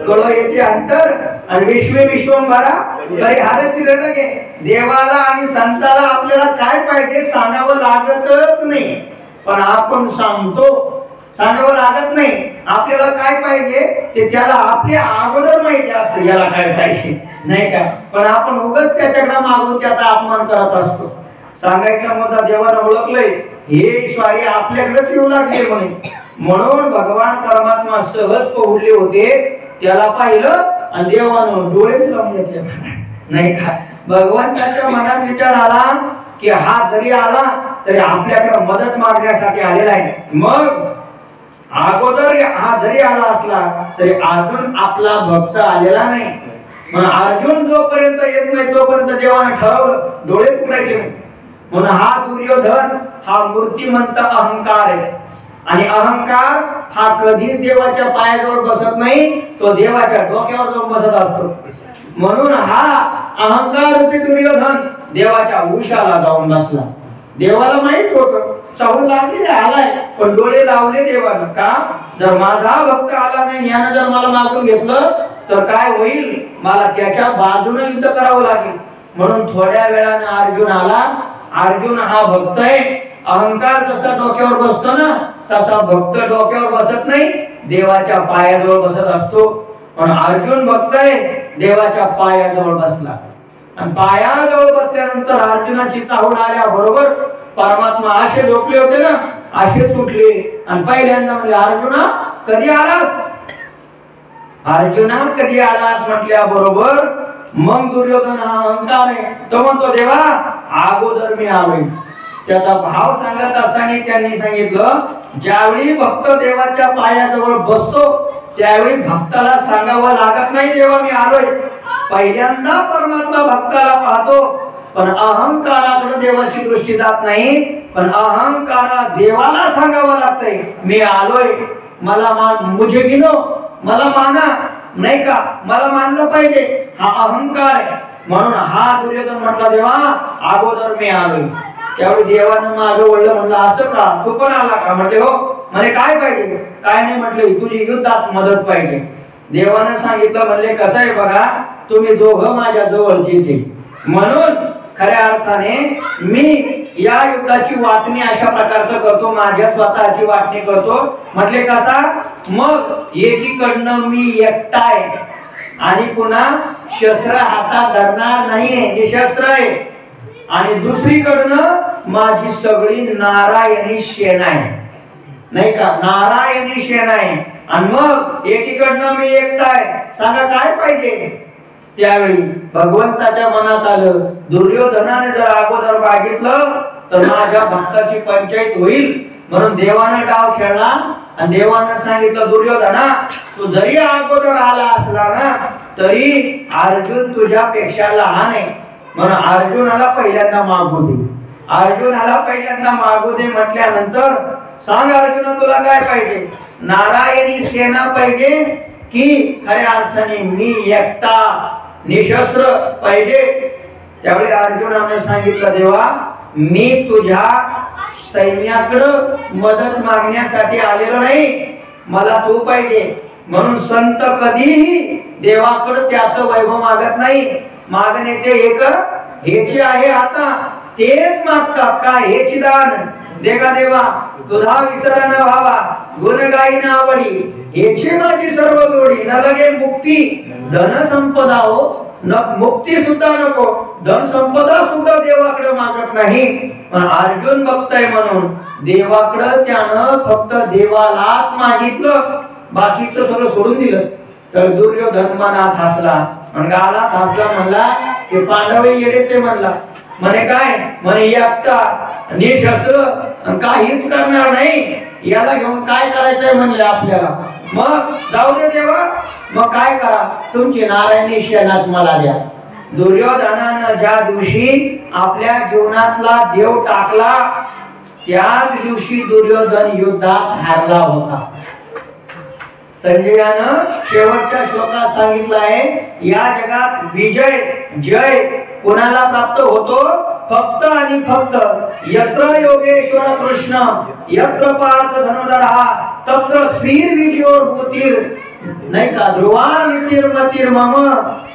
[SPEAKER 1] कळ येते अंतर आणि विश्वंभरा काही हालत लगे. देवाला आणि संताला आपल्याला काय पाहिजे सांगावं लागतच नाही, पण आपण सांगावं लागत नाही. आपल्याला काय पाहिजे ते त्याला आपल्या अगोदर माहिती असतं, याला काय पाहिजे, नाही का? पण आपण उगाच त्याच्याकडे मागून त्याचा अपमान करत असतो. सांगायचा मुद्दा देवाने ओळखलंय, हे स्वारी आपल्याकडेच येऊ लागले म्हणून भगवान परमात्मा सहज पोहडले होते. त्याला पाहिलं आणि देवानं डोळेच लावून घेतले, नाही का? भगवंताच्या मनात विचार आला की हा जरी आला तरी आपल्याकडे मदत मागण्यासाठी आलेला आहे. मग अगोदर हा जरी आला असला तरी अजून आपला भक्त आलेला नाही. मग अर्जुन जोपर्यंत येत नाही तोपर्यंत देवाने ठरवलं डोळे फुटायचे नाही. म्हणून हा दुर्योधन हा मूर्तिमंत अहंकार आहे, आणि अहंकार हा कधीच देवाच्या पायाजवळ बसत नाही, तो देवाच्या डोक्यावर जाऊन बसत असतो. म्हणून हा अहंकार रूपी दुर्योधन देवाच्या उशाला जाऊन बसला. देवाला माहित होतं चाहून लागले आलाय, पण डोळे लावले देवाने का, जर माझा भक्त आला नाही, यानं जर मला मागून घेतलं तर काय होईल, मला त्याच्या बाजूने युद्ध करावं लागेल. म्हणून थोड्या वेळाने अर्जुन आला. अर्जुन हा भक्त आहे. अहंकार जसा डोक्यावर बसतो ना तसा भक्त डोक्यावर बसत नाही, देवाच्या पायाजवळ बसत असतो. पण अर्जुन भक्त आहे, देवाच्या पायाजवळ बसला. आणि पायाजवळ बसल्यानंतर अर्जुनाची चाहूल आल्याबरोबर परमात्मा असे झोपले होते ना, असेच उठले आणि पहिल्यांदा म्हणले, अर्जुना कधी आलास, अर्जुना कधी आलास म्हटल्याबरोबर मग दुर्योधन हा अहंकार आहे, तो म्हणतो देवा अगोदर मी आलोय. त्याचा भाव सांगत असताना त्यांनी सांगितलं, ज्यावेळी भक्त देवाच्या पायाजवळ बसतो त्यावेळी भक्ताला सांगावं लागत नाही देवा मी आलोय. पहिल्यांदा परमात्मा भक्ताला पाहतो, पण अहंकाराकडे देवाची दृष्टी जात नाही. पण अहंकारा देवाला सांगावं लागतंय मी आलोय, मला मुझे गिनो, मला माना, नाही का? मला मानलं पाहिजे. हा अहंकार आहे. म्हणून हा दुर्योधन म्हटला देवा अगोदर मी आलोय. त्यावेळी देवानं मागं वळलं, म्हणलं असं का, तू पण आला का? म्हटले हो. म्हणे काय पाहिजे? काय नाही म्हटले, तुझी युद्धात मदत पाहिजे. देवानं सांगितलं, म्हणले कसं आहे बघा, तुम्ही दोघं माझ्या जवळचीच आहे, म्हणून खऱ्या अर्थाने मी या युद्धाची वाटणी अशा प्रकारचं करतो, माझ्या स्वतःची वाटणी करतो. म्हटले कसा? मग एकीकडनं मी एकटा आहे आणि पुन्हा शस्त्र हातात धरणार नाहीये, निशस्त्र आहे, आणि दुसरीकडनं माझी सगळी नारायणी सेना आहे, नाही का, नारायणी सेना आहे. आणि मग एकीकडनं मी एकटा आहे, सांगा काय पाहिजे? त्यावेळी भगवंताच्या मनात आलं, दुर्योधनाने जर अगोदर मागितलं तर माझ्या भक्ताची पंचायत होईल. म्हणून देवानं डाव खेळला आणि देवानं सांगितलं, दुर्योधना तू जरी अगोदर आला असला ना तरी अर्जुन तुझ्यापेक्षा लहान आहे, म्हणून अर्जुनाला पहिल्यांदा मागू दे. अर्जुनाला पहिल्यांदा मागू दे म्हटल्यानंतर सांग अर्जुना तुला काय पाहिजे? नारायणी सेना पाहिजे की खऱ्या अर्थाने मी एकटा निशस्त्र पाहिजे? त्यावेळी अर्जुनाने सांगितलं, देवा मी तुझ्या सैन्याकडे मदत मागण्यासाठी आलेलो नाही, मला तू पाहिजे. म्हणून संत कधीही देवाकडे त्याचं वैभव मागत नाही, मागणे ते एक हेची आहे, आता तेच मागतात का हेची दान देगा देवा तुझा विसर न व्हावा, गुण गायी आवडी हेची माझी सर्व जोडी, न लगे मुक्ती धन संपदा हो, न मुक्ती सुद्धा नको, धन संपदा सुद्धा देवाकडे मागत नाही. पण अर्जुन बघताय म्हणून देवाकडे त्यानं फक्त देवालाच मागितलं, बाकीचं सगळं सोडून दिलं. तर दुर्योधन मनात हसला, गालात हसला, म्हणला की पांडव येडेचे म्हणला. म्हणे काय? म्हणे एकटा निशस्त्र काहीच करणार नाही, याला घेऊन काय करायचंय म्हणले आपल्याला. मग जाऊ दे देवा, मग काय करा, तुमची नारायणी सेनाच मला द्या. दुर्योधनानं ज्या दिवशी आपल्या जीवनातला देव टाकला त्याच दिवशी दुर्योधन युद्धात हारला होता. संजयानं शेवटच्या श्लोकात सांगितलं आहे, या जगात विजय जय कोणाला प्राप्त होतो? फक्त आणि फक्त यत्र योगेश्वर कृष्ण यत्र पार्थ धनुधरः तत्र श्रीर विजयोर भूतीर, नाही का, ध्रुवार नीतिर्मतीर मम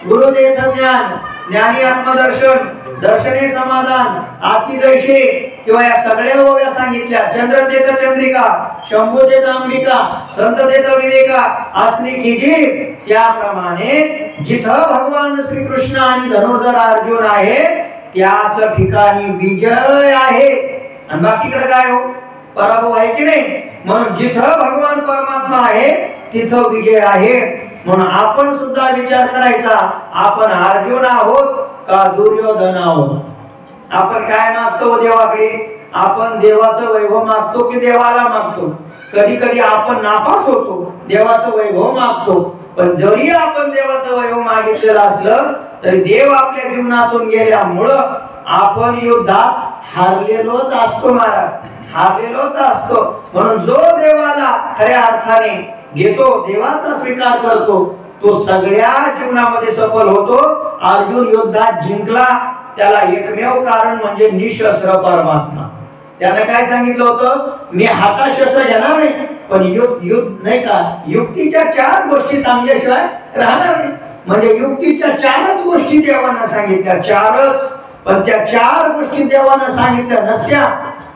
[SPEAKER 1] गुरुदेव ज्ञान ज्ञानी आत्मदर्शन दर्शने समाधान आती जैसे, किंवा या सगळ्या ओव्या सांगितल्या. चंद्र देत चंद्रिका, शंभू देत अंबिका, संत देत विवेका असली की जी, त्याप्रमाणे जिथं भगवान श्रीकृष्ण आणि धनुर्धर अर्जुन आहे त्याच ठिकाणी विजय आहे. आणि बाकीकडे काय हो? पराभव आहे की नाही? म्हणून जिथं भगवान परमात्मा आहे तिथं विजय आहे. म्हणून आपण सुद्धा विचार करायचा, आपण अर्जुन आहोत का दुर्योधन आहोत? आपण काय मागतो देवाकडे? आपण देवाचं वैभव मागतो की देवाला मागतो? कधी कधी आपण नापास होतो, देवाचं वैभव मागतो. पण जरी आपण देवाचं वैभव मागितलेलं असलं तरी देव आपल्या जीवनातून गेल्यामुळं आपण युद्धात हारलेलोच असतो महाराज, हारलेलोच असतो. म्हणून जो देवाला खऱ्या अर्थाने घेतो, देवाचा स्वीकार करतो, तो सगळ्या जीवनामध्ये सफल होतो. अर्जुन युद्धात जिंकला, त्याला एकमेव कारण म्हणजे निशस्त्र परमात्मा. त्याने काय सांगितलं होतं? मी हातात शस्त्र घेणार नाही, पण युद्ध नाही का, युक्तीच्या 4 गोष्टी सांगल्याशिवाय राहणार नाही. म्हणजे युक्तीच्या 4च गोष्टी देवानं सांगितल्या, 4च. पण त्या 4 गोष्टी देवानं सांगितल्या नसत्या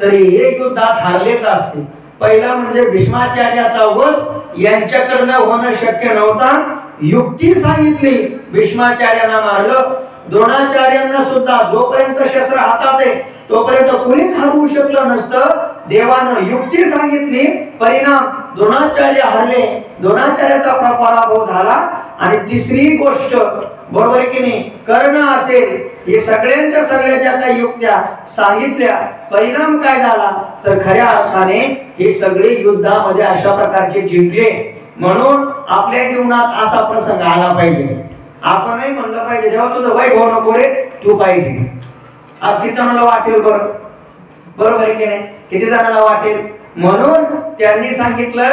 [SPEAKER 1] तरी हे युद्धात हारलेच असते. पहिला म्हणजे भीष्माचार्याचा वध यांच्याकडनं होणं शक्य नव्हता, युक्ती सांगितली, भीष्माचार्यांना मारलं. द्रोणाचार्यांना सुद्धा जोपर्यंत शस्त्र हातात आहे तोपर्यंत कुणीच हरवू शकलं नसतं. देवानं युक्ती सांगितली, परिणाम द्रोणाचार्य हरले, द्रोणाचार्याचा पराभव झाला. आणि तिसरी गोष्ट बरोबर आहे की नाही, कर्ण असेल, हे सगळ्यांच्या सगळ्या ज्या काही युक्त्या सांगितल्या, परिणाम काय झाला तर खऱ्या अर्थाने हे सगळे युद्धामध्ये अशा प्रकारचे जिंकले. म्हणून आपल्या जीवनात असा प्रसंग आला पाहिजे. आपणही म्हणलं पाहिजे, देवा तुझं वैभव नको रे, तू पाहिजे. आज किती जणांना वाटेल? बरोबर आहे की नाही? किती जणांना वाटेल? म्हणून त्यांनी सांगितलं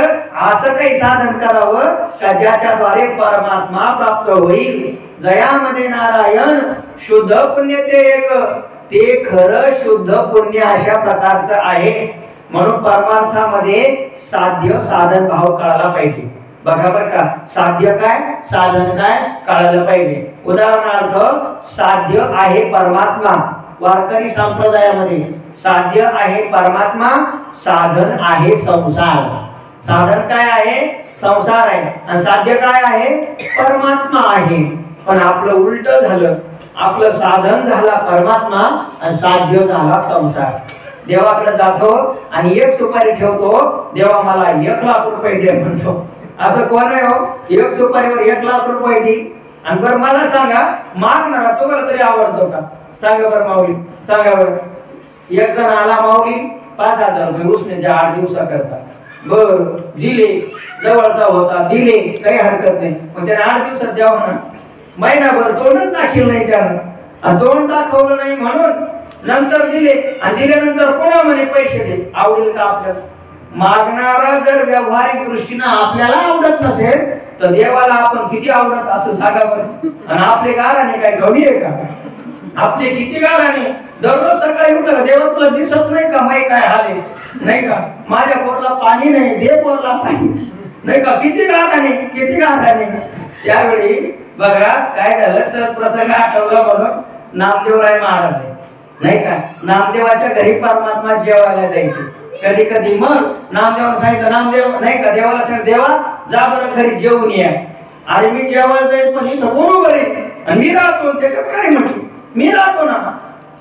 [SPEAKER 1] असं काही साधन करावं का ज्याच्याद्वारे परमात्मा प्राप्त होईल. जयामध्ये नारायण शुद्ध पुण्य ते एक, ते खरं शुद्ध पुण्य अशा प्रकारचं आहे. म्हणून परमार्थामध्ये साध्य साधन भाव कळाला पाहिजे. बघा बरं का, साध्य काय साधन काय कळालं पाहिजे. उदाहरणार्थ साध्य आहे परमात्मा, वारकरी संप्रदायामध्ये साध्य आहे परमात्मा, साधन आहे संसार. साधन काय आहे संसार आहे आणि साध्य काय आहे परमात्मा आहे. पण आपलं उलट झालं, आपलं साधन झाला परमात्मा आणि साध्य झाला संसार. देवाकडे जातो आणि एक सुपारी ठेवतो, देवा मला 1,00,000 दे म्हणतो. असं कोण आहे हो, एक सुपारीवर 1,00,000 दे. आणि बरं मला सांगा, मागणारा तुम्हाला तरी आवडतो का? सांगा बरं माऊली, सांगा बरं. एक जण आला, माऊली 5,000 रुपये उसने द्या 8 दिवसाकरता. बर दिले, जवळचा होता, दिले, काही हरकत नाही. पण त्याने 8 दिवसात द्यावं ना. महिनाभर तोंडच दाखील नाही त्यानं, तोंड दाखवलं नाही म्हणून नंतर दिले. आणि दिल्यानंतर पुन्हा म्हणे पैसे दे. आवडेल का आपल्याला? मागणारा जर व्यावहारिक दृष्टीनं आपल्याला आवडत नसेल तर देवाला आपण किती आवडत असं सांगा बरं. आणि आपले गाराने काय कमी आहे का? आपले किती गाराने दररोज सकाळी उठलं, देवा तुला दिसत नाही का माई काय हाल आहे नाही का? माझ्या बोरला पाणी नाही, दे बोरला पाणी नाही का? किती गाराने, किती गाराने. त्यावेळी बघा काय झालं, सहज प्रसंग आठवला म्हणून नामदेवराय महाराज आहे नाही का, नामदेवाच्या घरी परमात्मा जेवायला जायचे कधी कधी. मग नामदेवाला सांगितलं, नामदेव नाही का देवाला सांगितलं, देवा जा बरं घरी जेवून या. अरे मी जेवायला जाईल पण इथं बरोबर आहे आणि मी राहतो. त्याच्यात काय म्हटलं, मी राहतो ना.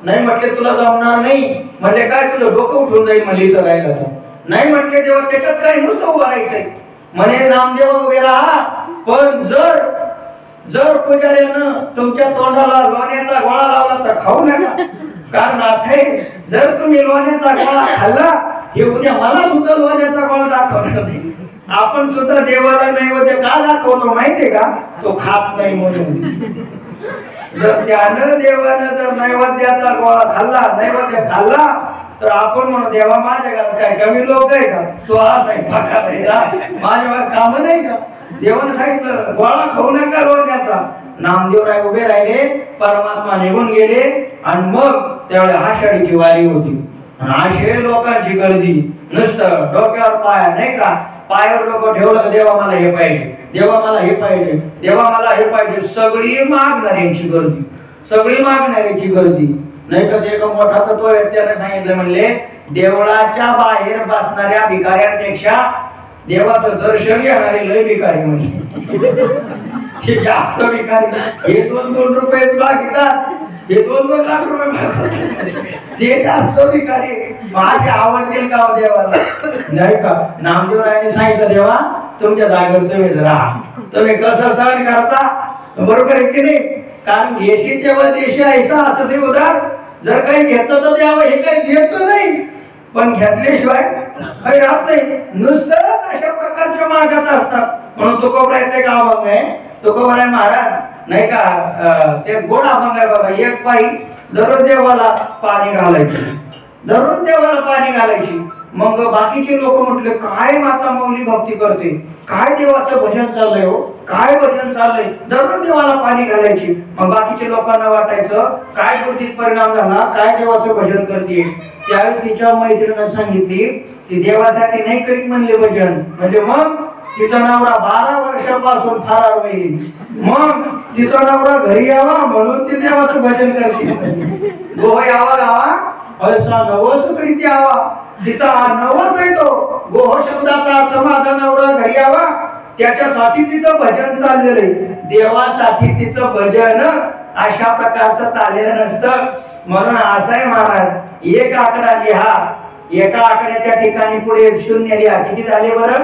[SPEAKER 1] नाही म्हटले तुला जमणार नाही. म्हटले काय तुझं डोकं उठून जाईल म्हणले इथं राहिलं तर. नाही म्हटले देवा त्याच्यात काय नुसतं उभं राहायचंय. म्हणे नामदेव उभे राहा, पण जर पुजाऱ्यानं तुमच्या तोंडाला लोण्याचा गोळा लावला तर खाऊ नका. कारण असं आहे, जर तुम्ही लोण्याचा गोळा खाल्ला हे उद्या मला सुद्धा लोण्याचा गोळा दाखवणार नाही. आपण सुद्धा देवाला नैवेद्य का दाखवतो माहितीये का? तो खात नाही म्हणून. जर त्यानं देवानं जर नैवेद्याचा गोळा खाल्ला, नैवेद्य खाल्ला तर आपण म्हणू देवा माझ्या घरात काय कमी लोक आहे का? तो असा आहे माझ्या काम नाही का? देवाने सांगितलं गोळा खाऊ नका लोण्याचा. नामदेवराय उभे राहिले, परमात्मा निघून गेले. आणि मग त्यावेळी आषाढीची वारी होती. अशे लोकांची गर्दी, नुसतं डोक्यावर पाया नाही का, पायावर डोकं ठेवलं तर देवा मला हे पाहिजे, देवा मला हे पाहिजे, देवा मला हे पाहिजे. सगळी मागणाऱ्यांची गर्दी, सगळी मागणाऱ्यांची गर्दी नाही का. एक मोठा तत्व त्याने सांगितलं, म्हणले देवळाच्या बाहेर बसणाऱ्या भिकाऱ्यांपेक्षा देवाचं दर्शन घेणारे लय भिकारी म्हणजे ते जास्त भिकारी. हे 2-2 रुपये मागितात, हे 2-2 लाख रुपये मागतात, ते जास्त भिकारी. माझे आवडतील का देवाला नाही का? नामदेवरायाने सांगितलं, देवा तुमच्या जागेवर तुम्ही राहा, तुम्ही कसं सहन करता बरोबर आहे की नाही? कारण घेशी तेव्हा देशी ऐसा असं उदार. जर काही घेतलं तर द्यावं, हे काही देत नाही पण घेतल्याशिवाय काही राहत नाही. नुसतं अशा प्रकारच्या मागत असतात. म्हणून तुकोबरायचं एक अभंग आहे, तुकोबराय महाराज नाही का, ते गोड अभंग आहे बघा. एक बाई दररोज देवाला पाणी घालायची, दररोज देवाला पाणी घालायची. मग बाकीचे लोक म्हटले, काय माता माऊली भक्ती करते, काय देवाचं भजन चाललंय हो, काय भजन चाललंय, दररोज देवाला पाणी घालायची. मग बाकीच्या लोकांना वाटायचं काय बुद्धीत परिणाम झाला, काय देवाचं भजन करते. त्यावेळी तिच्या मैत्रिणीने सांगितली, ती देवासाठी नाही करीत म्हणले भजन. म्हणजे मग तिचा नवरा 12 वर्षापासून फरार होईल, मग तिचा नवरा घरी यावा म्हणून ती देवाचं भजन करते. गोह यावा गावा ऐसा नवस करीत यावा. तिचा नवस आहे तो गोह शब्दाचा अर्थ माझा नवरा घरी यावा, त्याच्यासाठी तिचं भजन चाललेलं आहे. देवासाठी तिचं भजन अशा प्रकारचं चाललेलं नसतं. म्हणून असं आहे महाराज, एक आकडा लिहा, एका आकड्याच्या ठिकाणी पुढे 0 लिहा. किती झाले बरं?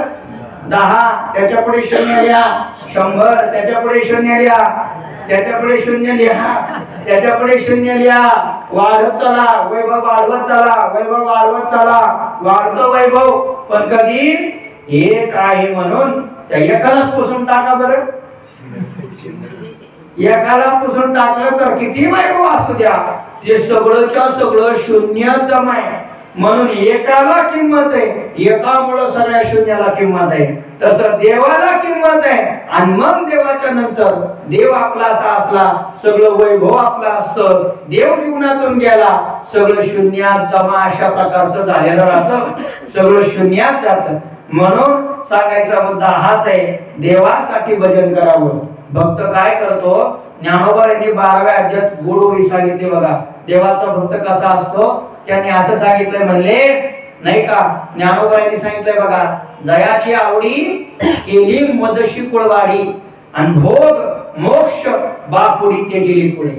[SPEAKER 1] 10. त्याच्या पुढे 0 लिहा. 100. त्याच्या पुढे 0 लिहा. त्याच्या पुढे 0 लिहा. त्याच्या पुढे 0 लिहा. वाढत चला, वैभव वाढवत चला, वैभव वाढवत चला, वाढतो वैभव. पण कधी एक आहे म्हणून त्या एकालाच पुसून टाका बरं. एकाला पुसून टाकलं तर किती वैभव असू द्या, ते सगळंच्या सगळं शून्य जमाय. म्हणून एकाला किंमत आहे, एकामुळे सगळ्या शून्याला किंमत आहे. तसं देवाला किंमत आहे. आणि मग देवाच्या नंतर देव आपला असा असला, सगळं वैभव आपला असतं, देव जीवनातून गेला, सगळं शून्यात जमा अशा प्रकारचं झालेलं राहतं, सगळं शून्यात जातं. म्हणून सांगायचा मुद्दा हाच आहे, देवासाठी भजन करावं. भक्त काय करतो, ज्ञानोबा यांनी 12व्या अध्यायात गोड ओळी सांगितली बघा. देवाचा भक्त कसा असतो, त्यांनी असं सांगितलंय म्हणले नाही का, ज्ञानोबा यांनी सांगितलंय बघा, जयाची आवडी केली मजशी कुळवाडी, आणि भोग मोक्ष बापुडी तेजिली पुढे.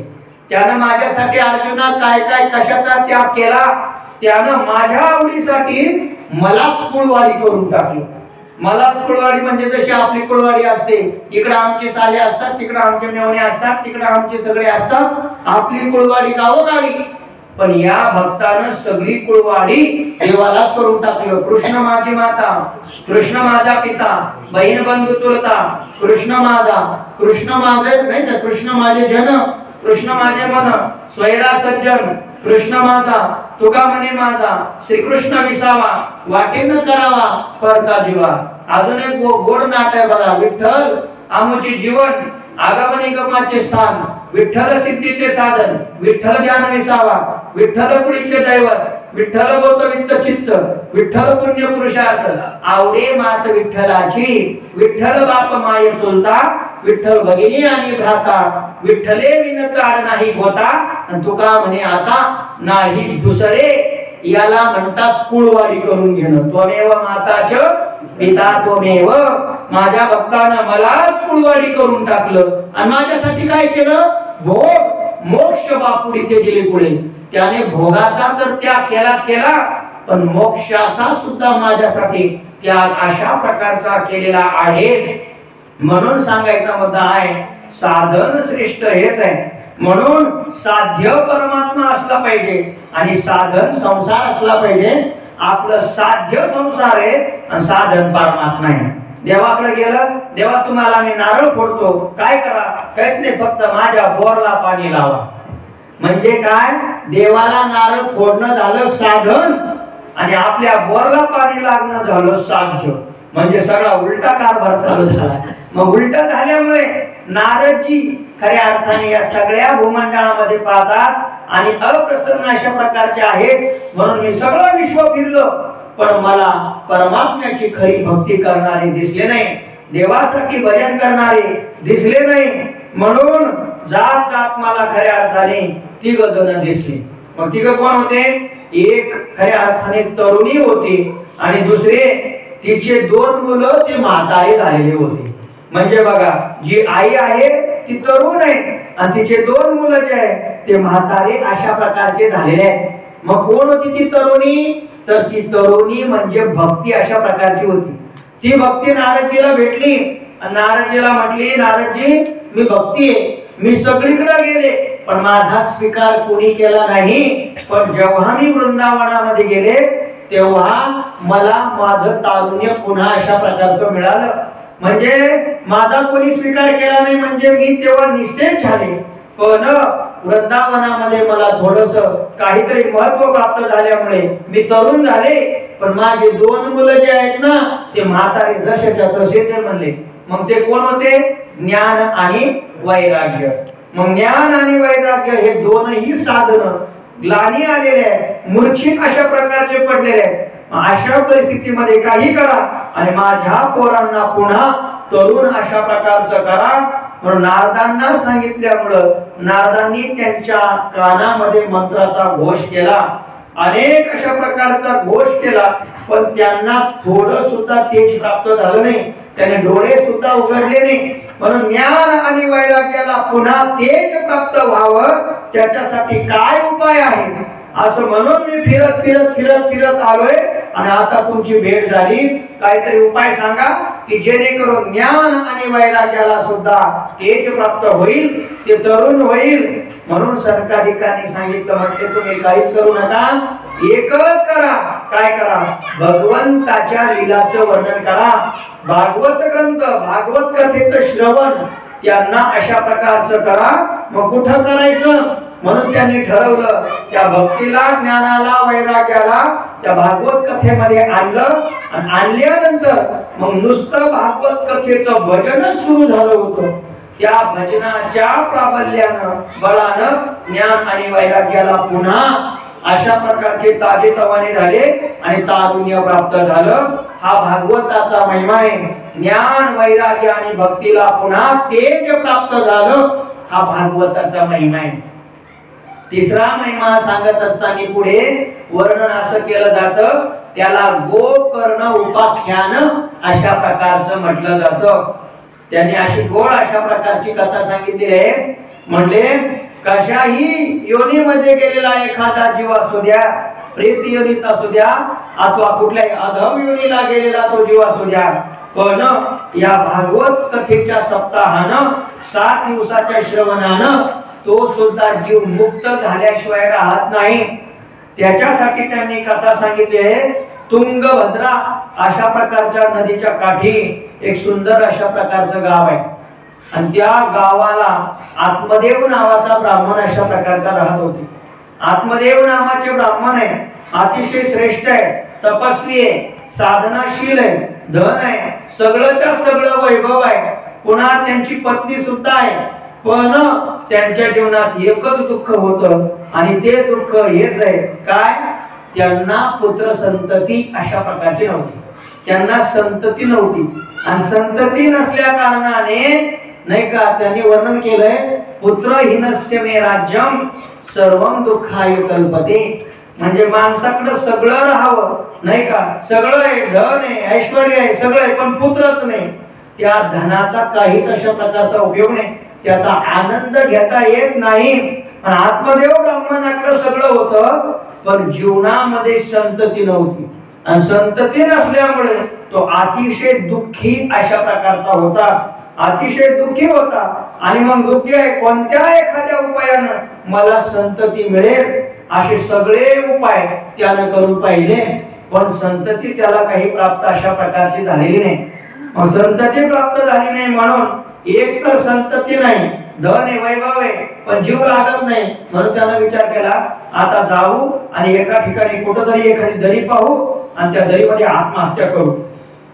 [SPEAKER 1] त्यानं माझ्यासाठी अर्जुना काय काय कशाचा त्याग केला, त्यानं माझ्या आवडीसाठी मलाच कुळवाडी करून टाकलं. मलाच कुळवाडी म्हणजे जशी आपली कुळवाडी असते, इकडे आमचे साले असतात, तिकडे आमचे मेवणे असतात, तिकडे आमचे सगळे असतात, आपली कुळवाडी गावोगावी. पण या भक्तानं सगळी कुळवाडी देवालाच करून टाकलं. कृष्ण माझी माता, कृष्ण माझा पिता, बहीण बंधू चुलता, कृष्ण माझा, कृष्ण माझे नाही का, कृष्ण माझे जन, कृष्ण माझे मन, स्वैरा सज्जन, कृष्ण माझा, तुका म्हणे माझा, श्रीकृष्ण विसावा, वाटेन करावा परता जीवा. अजून एक गोड नाट आहे बघा, विठ्ठल आमुचे जीवन, आगमनी गमाचे स्थान, विठ्ठल सिद्धीचे साधन, विठ्ठल ज्ञान विसावा, विठ्ठल पुढीचे दैवत, विठ्ठल बोधवित्त चित्त, विठ्ठल पुण्य पुरुषार्थ, आवडे मात विठ्ठलाची, विठ्ठल बाप माय चुलता, विठ्ठल भगिनी आणि भ्राता, विठ्ठले विन चाड नाही होता, आणि तुका म्हणे आता नाही दुसरे. याला म्हणतात कुळवाडी करून घेणं. त्वमेव माताच पिता त्वमेव, माझ्या भक्तानं मलाच कुळवाडी करून टाकलं, आणि माझ्यासाठी काय केलं, भोग मोक्ष बापुडी तेजिली पुढे. त्याने भोगाचा तर त्याग केलाच केला, पण मोक्षाचा सुद्धा माझ्यासाठी त्याग अशा प्रकारचा केलेला आहे. म्हणून सांगायचा मुद्दा आहे, साधन श्रेष्ठ हेच आहे. म्हणून साध्य परमात्मा असला पाहिजे आणि साधन संसार असला पाहिजे. आपलं साध्य संसार आहे आणि साधन परमात्मा आहे. देवाकडे गेलं, देवा तुम्हाला मी नारळ फोडतो, काय करा, काहीच नाही, फक्त माझ्या बोरला पाणी लावा. म्हणजे काय, देवाला नारळ फोडणं झालं साधन, आणि आपल्या बोरला पाणी लागणं झालं साध्य. म्हणजे सगळा उलटा कारभार चालू झाला. मग उलट झाल्यामुळे नारदजी खऱ्या अर्थाने या सगळ्या भूमंडळामध्ये पाहतात आणि अप्रसन्न अशा प्रकारचे आहेत. म्हणून मी सगळं विश्व फिरलो, पण मला परमात्म्याची खरी भक्ती करणारे दिसले नाही, देवासाठी भजन करणारे दिसले नाही. म्हणून जात जात मला खऱ्या अर्थाने 3 जण दिसले. मग 3 कोण होते, एक खऱ्या अर्थाने तरुणी होती, आणि दुसरे तिचे 2 मुलं ते म्हातारे झालेले होते. म्हणजे बघा, जी आई आहे ती तरुण आहे, आणि तिचे 2 मुलं जे आहे ते म्हातारे अशा प्रकारचे झालेले आहेत. मग कोण होती ती तरुणी, तर ती तरुणी म्हणजे भक्ती अशा प्रकारची होती. ती भक्ती नारदजीला भेटली, आणि नारदजीला म्हटली, नारदजी मी भक्ती आहे, मी सगळीकडे गेले, पण माझा स्वीकार कोणी केला नाही. पण जेव्हा मी वृंदावनामध्ये गेले तेव्हा मला माझं तारुण्य पुन्हा अशा प्रकारचं मिळालं. म्हणजे माझा कोणी स्वीकार केला नाही, म्हणजे मी तेव्हा निस्तेज झाले. पण वृंदावनामध्ये मला थोडस काहीतरी महत्व प्राप्त झाल्यामुळे मी तरुण झाले, पण माझे 2 मुलं जे आहेत ना ते म्हातारे जसेच्या तसेच म्हणले. मग ते कोण होते, ज्ञान आणि वैराग्य. मग ज्ञान आणि वैराग्य हे दोनही साधन ग्लानी आलेले आहेत, मूर्छित अशा प्रकारचे पडलेले आहेत. अशा परिस्थितीमध्ये काही करा आणि माझ्या पोरांना पुन्हा तरुण अशा प्रकारचं करा. म्हणून नारदांना सांगितल्यामुळं नारदांनी त्यांच्या कानामध्ये मंत्राचा घोष केला, अनेक अशा प्रकारचा घोष केला, पण त्यांना थोडं सुद्धा तेज प्राप्त झालं नाही, त्याने डोळे सुद्धा उघडले नाही. म्हणून ज्ञान आणि वैराग्याला पुन्हा तेज प्राप्त व्हावं, त्याच्यासाठी काय उपाय आहे असं म्हणून मी फिरत फिरत फिरत फिरत आलोय, आणि आता तुमची भेट झाली. काहीतरी उपाय सांगा की जेणेकरून ज्ञान आणि वैराग्याला सुद्धा तेज प्राप्त होईल, ते तरुण होईल. म्हणून सनकादिकांनी सांगितलं, म्हटले तुम्ही काहीच करू नका, एकच करा. काय करा, भगवंताच्या लीलाचं वर्णन करा. भागवत ग्रंथ, भागवत कथेचं श्रवण त्यांना अशा प्रकारचं करा. मग कुठं करायचं, म्हणून त्यांनी ठरवलं त्या भक्तीला, ज्ञानाला, वैराग्याला त्या भागवत कथेमध्ये आणलं आणि आणल्यानंतर मग नुसतं भागवत कथेचं भजनच सुरू झालं होतं. त्या भजनाच्या प्राबल्यानं, बळानं ज्ञान आणि वैराग्याला पुन्हा अशा प्रकारचे ताजेतवाने झाले आणि तारुण्य प्राप्त झालं. हा भागवताचा महिमा आहे. ज्ञान, वैराग्य आणि भक्तीला पुन्हा तेज प्राप्त झालं, हा भागवताचा महिमा आहे. तिसरा महिमा सांगत असताना पुढे वर्णन असं केलं जातं, त्याला गोकर्ण उपाख्यान अशा प्रकारचं म्हटलं जातं. त्यांनी अशी गोड अशा प्रकारची कथा सांगितली आहे. म्हणले कशाही योनीमध्ये गेलेला एखादा जीव असू द्या, प्रेत योनीत असू द्या अथवा कुठल्याही अधम योनीला गेलेला तो जीव असू द्या, पण या भागवत कथेच्या सप्ताहानं 7 दिवसाच्या श्रवणानं तो सुद्धा जीव मुक्त झाल्याशिवाय राहत नाही. त्याच्यासाठी त्यांनी कथा सांगितली आहे. तुंगभद्रा अशा प्रकारच्या नदीच्या काठी एक सुंदर अशा प्रकारचं गाव आहे आणि त्या गावाला आत्मदेव नावाचा ब्राह्मण अशा प्रकारचा राहत होते. आत्मदेव नावाचे ब्राह्मण आहे, अतिशय श्रेष्ठ आहे, तपस्वी आहे, साधनाशील आहे, धन आहे, सगळंच्या सगळं वैभव आहे. पुन्हा त्यांची पत्नी सुद्धा आहे. पण त्यांच्या जीवनात एकच दुःख होतं आणि ते दुःख हेच आहे, काय? त्यांना पुत्र संतती अशा प्रकारची नव्हती. त्यांना संतती नव्हती आणि संतती नसल्या कारणाने नाही का त्यांनी वर्णन केलंय, पुत्रहीनस्य मे राज्यम सर्वं दुःखाय कल्पते. म्हणजे माणसाकडे सगळं राहावं नाही का, सगळं आहे, धन आहे, ऐश्वर्य आहे, सगळं आहे, पण पुत्रच नाही. त्या धनाचा काहीच अशा प्रकारचा उपयोग नाही, त्याचा आनंद घेता येत नाही. आत्मदेव ब्राह्मणाकडे सगळं होतं पण जीवनामध्ये संतती नव्हती आणि संतती नसल्यामुळे तो अतिशय दुःखी अशा प्रकारचा होता, अतिशय दुःखी होता. आणि मग दुःखी आहे, कोणत्या एखाद्या उपायानं मला संतती मिळेल असे सगळे उपाय त्यानं करून पाहिले, पण संतती त्याला काही प्राप्त अशा प्रकारची झालेली नाही. मग संतती प्राप्त झाली नाही म्हणून एक तर संतती नाही, धन आहे, वैभव आहे, पण जीव लागत नाही. म्हणून त्यानं विचार केला, आता जाऊ आणि एका ठिकाणी कुठंतरी एखादी दरी पाहू आणि त्या दरीमध्ये आत्महत्या करू.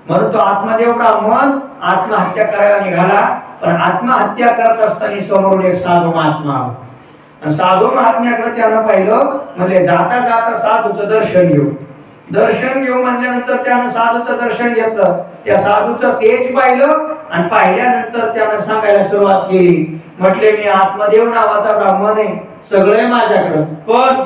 [SPEAKER 1] म्हणून तो आत्मदेव ब्राह्मण आत्महत्या करायला निघाला. पण आत्महत्या करत असताना समोरून एक साधू महात्मा आला. साधू महात्म्याकडे त्यानं पाहिलं, म्हणजे जाता जाता साधूचं दर्शन घेऊ. दर्शन घेऊ म्हणल्यानंतर त्यानं साधूचं दर्शन घेतलं, त्या साधूचं तेज पाहिलं आणि पाहिल्यानंतर त्यानं सांगायला सुरुवात केली. म्हटले, मी आत्मदेव नावाचा ब्राह्मण आहे, सगळे माझ्याकडं, पण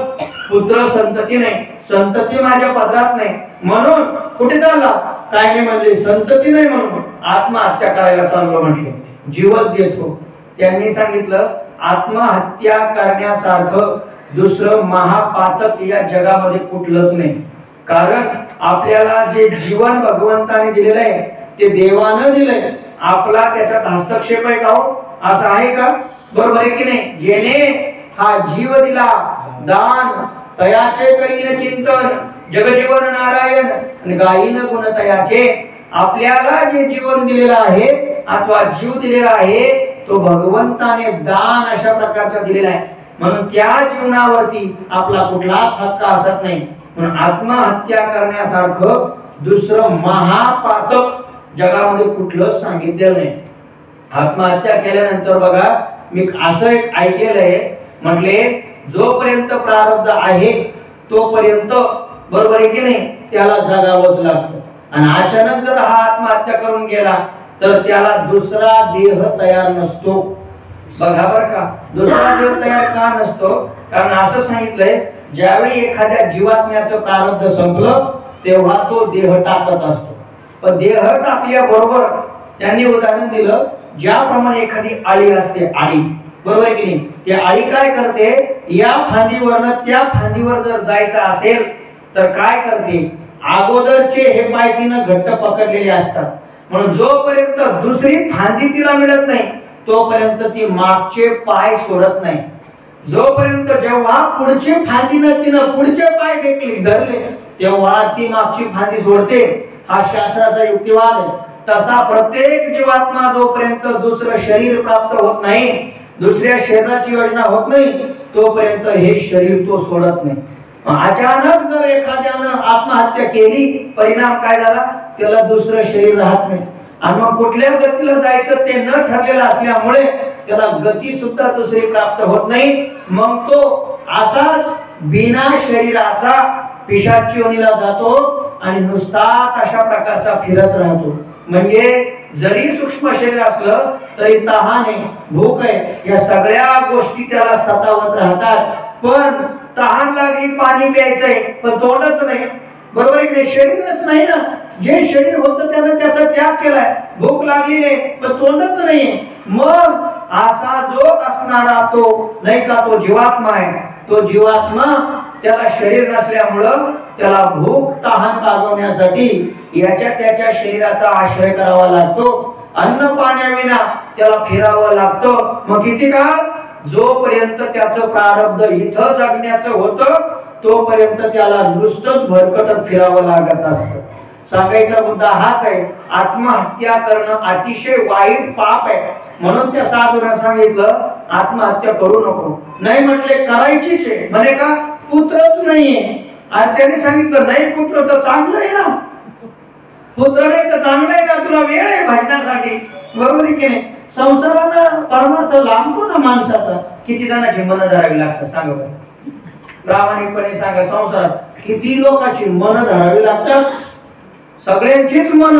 [SPEAKER 1] पुत्र संतती नाही, संतती माझ्या पदरात नाही. म्हणून कुठे चालला? काय नाही म्हणले, संतती नाही म्हणून आत्महत्या करायला चाललो. म्हटले जीवच देतो. त्यांनी सांगितलं, आत्महत्या करण्यासारखं दुसरं महापातक या जगामध्ये कुठलंच नाही. कारण आपल्याला जे जीवन भगवंताने दिलेलं आहे ते देवानं दिलंय, आपला त्याच्यात हस्तक्षेप आहे का? असं आहे का? बरोबर आहे की नाही? जेने हा जीव दिला, दान तयाचे करीन चिंतन, जगजीवन नारायण आणि गायीन गुण तयाचे. आपल्याला जे जीवन दिलेलं आहे अथवा जीव दिलेला आहे तो भगवंताने दान अशा प्रकारचा दिलेला आहे. म्हणून त्या जीवनावरती आपला कुठलाच हक्क असत नाही. म्हणून आत्महत्या करण्यासारखं दुसरं महापातक जगामध्ये कुठलंच सांगितलेलं नाही. आत्महत्या केल्यानंतर बघा, मी असं एक ऐकलेलं आहे, म्हटले जोपर्यंत प्रारब्ध आहे तोपर्यंत, बरोबर आहे की नाही, त्याला जगावंच लागतं. आणि अचानक जर हा आत्महत्या करून गेला तर त्याला दुसरा देह तयार नसतो. बघा बरं का, दुसरा देह तयार का नसतो? कारण असं सांगितलंय, ज्यावेळी एखाद्या जीवात्म्याचं प्रारब्ध संपलं तेव्हा तो देह टाकत असतो. पण देह टाकल्याबरोबर त्यांनी उदाहरण दिलं, ज्याप्रमाणे एखादी आळी असते, आळी, बरोबर आहे की नाही, ती आळी काय करते, या फांदीवरनं त्या फांदीवर जर जायचं असेल तर काय करते, अगोदरचे हे पाय तिनं घट्ट पकडलेले असतात. म्हणून जोपर्यंत दुसरी फांदी तिला मिळत नाही तोपर्यंत ती मागचे पाय सोडत नाही. जोपर्यंत जेव्हा पुढची फांदीनं तिनं पुढचे पाय धरले तेव्हा ती मागची फांदी सोडते. हा शास्त्राचा युक्तिवाद आहे. तसा प्रत्येक जीवात्मा जोपर्यंत दुसरं शरीर प्राप्त होत नाही, दुसऱ्या शरीराची योजना होत नाही, तोपर्यंत हे शरीर तो सोडत नाही. अचानक जर एखाद्यानं आत्महत्या केली, परिणाम काय झाला, त्याला दुसरं शरीर राहत नाही. आणि मग कुठल्या गतीला जायचं ते न ठरलेलं असल्यामुळे त्याला गती सुद्धा दुसरी प्राप्त होत नाही. मग तो असाच बिना शरीराचा पिशाच योनीला जातो आणि नुसताच अशा प्रकारचा फिरत राहतो. म्हणजे जरी सूक्ष्म शरीर असलं तरी तहान आहे, भूक आहे, या सगळ्या गोष्टी त्याला सतावत राहतात. पण तहान लागली, पाणी प्यायचंय, पण तोंडच नाही. बरोबर आहे की शरीरच नाही ना. जे शरीर होतं त्यानं त्याचा त्याग केलाय. भूक लागली नाही पण तोंडच नाहीये. मग असा जो असणारा तो नाही का, तो जीवात्मा आहे. तो जीवात्मा त्याला शरीर नसल्यामुळं त्याला भूक तहान भागवण्यासाठी याच्या त्याच्या शरीराचा आश्रय करावा लागतो. अन्न पाण्याविना त्याला फिरावं लागतं. मग किती काळ, जोपर्यंत त्याचं प्रारब्ध इथं जगण्याचं होतं तोपर्यंत त्याला नुसतंच भरकटत फिरावं लागत असतं. सांगायचा मुद्दा हाच आहे, आत्महत्या करणं अतिशय वाईट पाप आहे. म्हणून त्या साधूने सांगितलं आत्महत्या करू नको. नाही म्हटले करायचीच आहे. म्हणे का, पुत्रच नाहीये. आणि त्याने सांगितलं नाही पुत्र तर चांगलं आहे ना, पुत्र नाही तर चांगलं आहे ना, तुला वेळ आहे भजनासाठी. बरोबर आहे की नाही. संसारानं परमार्थ लांबतो ना माणसाचा. किती जणांची मन धरावी लागतं सांगा बरं, प्रामाणिकपणे सांगा. संसारात किती लोकांची मन धरावी लागतात. सगळ्यांचीच मन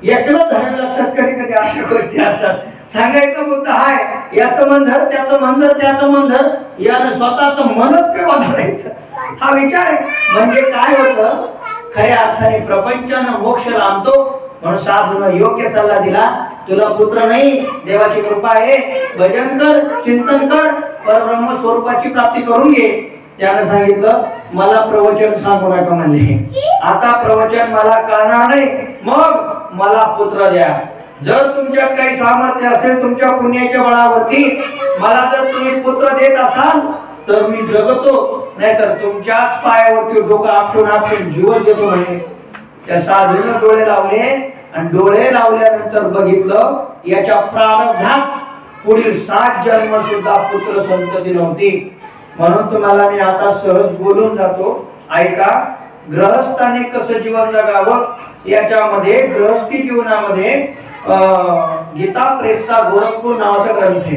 [SPEAKER 1] एकला धरावी लागतात. कधी कधी अशा गोष्टी असतात. सांगायचा मुद्दा हाय, याचं मन धर, त्याचं मन धर, त्याचं मन धर, यानं स्वतःचं मनच केव्हा धरायचं हा विचार आहे. म्हणजे काय होतं, खऱ्या अर्थाने प्रपंचानं मोक्ष लांबतो. म्हणून साधून योग्य सल्ला दिला, तुला पुत्र नाही, देवाची कृपा आहे, भजन कर, चिंतन कर, परब्रह्म स्वरूपाची प्राप्ती करून घे. त्यानं सांगितलं मला प्रवचन सांगू नका म्हणले. आता प्रवचन मला कळणार नाही, मग मला पुत्र द्या. जर तुमच्यात काही सामर्थ्य असेल तुमच्या पुण्याच्या बळावरती मला जर तुम्ही पुत्र देत असाल तर मी जगतो, नाहीतर तुमच्याच पायावरती डोकं आपटून जीवन देतो म्हणे. त्या साधूने डोळे लावले आणि डोळे लावल्यानंतर बघितलं याच्या प्रारब्धात पुढील 7 जन्म सुद्धा पुत्र संतती नव्हती. म्हणून तुम्हाला मी आता सहज बोलून जातो, ऐका. गृहस्थाने कसं जीवन जगावं याच्यामध्ये गृहस्थी जीवनामध्ये गीता प्रेसचा गोरखपूर नावाचा ग्रंथ आहे.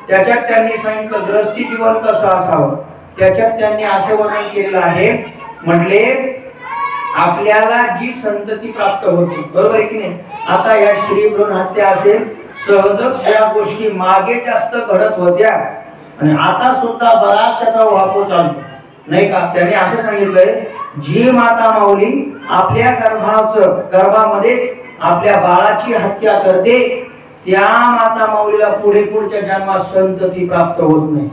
[SPEAKER 1] त्याच्यात त्यांनी सांगितलं गृहस्थी जीवन कसं असावं. त्याच्यात त्यांनी असं वर्णन केलेलं आहे, म्हटले आपल्याला जी संतती प्राप्त होती, बरोबर आहे की नाही. आता या श्री भ्रूण हत्या असेल, सहजच या गोष्टी मागे जास्त घडत होत्या आणि आता सुद्धा बराच त्याचा वापर चालतो नाही का. त्याने असं सांगितलंय, जी माता माऊली आपल्या गर्भामध्ये आपल्या बाळाची हत्या करते त्या माता माऊलीला पुढच्या जन्मात संतती प्राप्त होत नाही.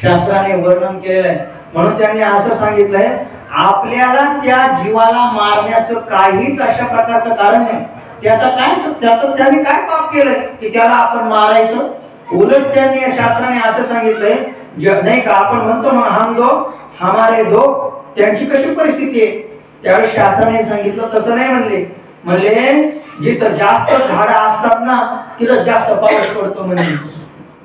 [SPEAKER 1] शास्त्राने वर्णन केलेलं आहे. म्हणून त्यांनी असं सांगितलंय, आपल्याला त्या जीवाला मारण्याचं काहीच अशा प्रकारचं कारण नाही. त्याने काय पाप केलंय की त्याला आपण मारायचं. उलट त्यांनी शास्त्राने असं सांगितलंय, नाही का आपण म्हणतो मग हम दो हमारे दो, त्यांची कशी परिस्थिती आहे. त्यावेळेस शास्त्राने सांगितलं तसं नाही म्हणले. म्हणले जिथं जास्त झाडं असतात ना तिथं जास्त पाऊस पडतो म्हणजे.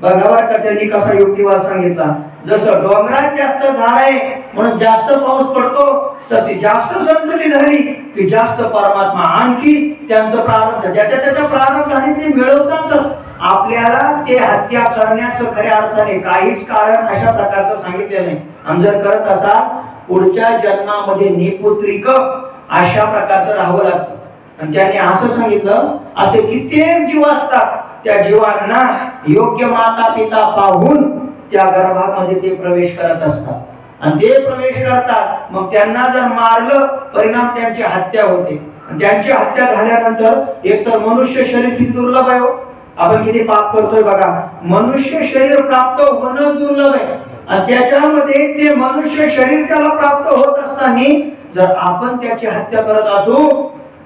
[SPEAKER 1] बघावर का त्यांनी कसा युक्तिवाद सांगितला. जसं डोंगरात जास्त झाड आहे म्हणून जास्त पाऊस पडतो, तशी जास्त संतती झाली की जास्त परमात्मा आणखी त्यांचं प्रारब्ध ज्याच्या त्याच्या प्रारब्धाने ते मिळवतात. आपल्याला ते हत्या करण्याचं खऱ्या अर्थाने काहीच कारण अशा प्रकारचं सांगितलेलं नाही. आणि जर करत असाल पुढच्या जन्मामध्ये निपुत्रिक अशा प्रकारचं राहावं लागतं. आणि त्याने असं सांगितलं, असे कित्येक जीव असतात, त्या जीवांना योग्य माता पिता पाहून त्या गर्भामध्ये ते प्रवेश करत असतात. आणि ते प्रवेश करतात, मग त्यांना जर मारलं परिणाम त्यांची हत्या होते. त्यांची हत्या झाल्यानंतर एकतर मनुष्य शरीर किती दुर्लभ आहे. आपण किती पाप करतोय बघा. मनुष्य शरीर प्राप्त होणं दुर्लभ आहे आणि त्याच्यामध्ये ते मनुष्य शरीर त्याला प्राप्त होत असताना जर आपण त्याची हत्या करत असू,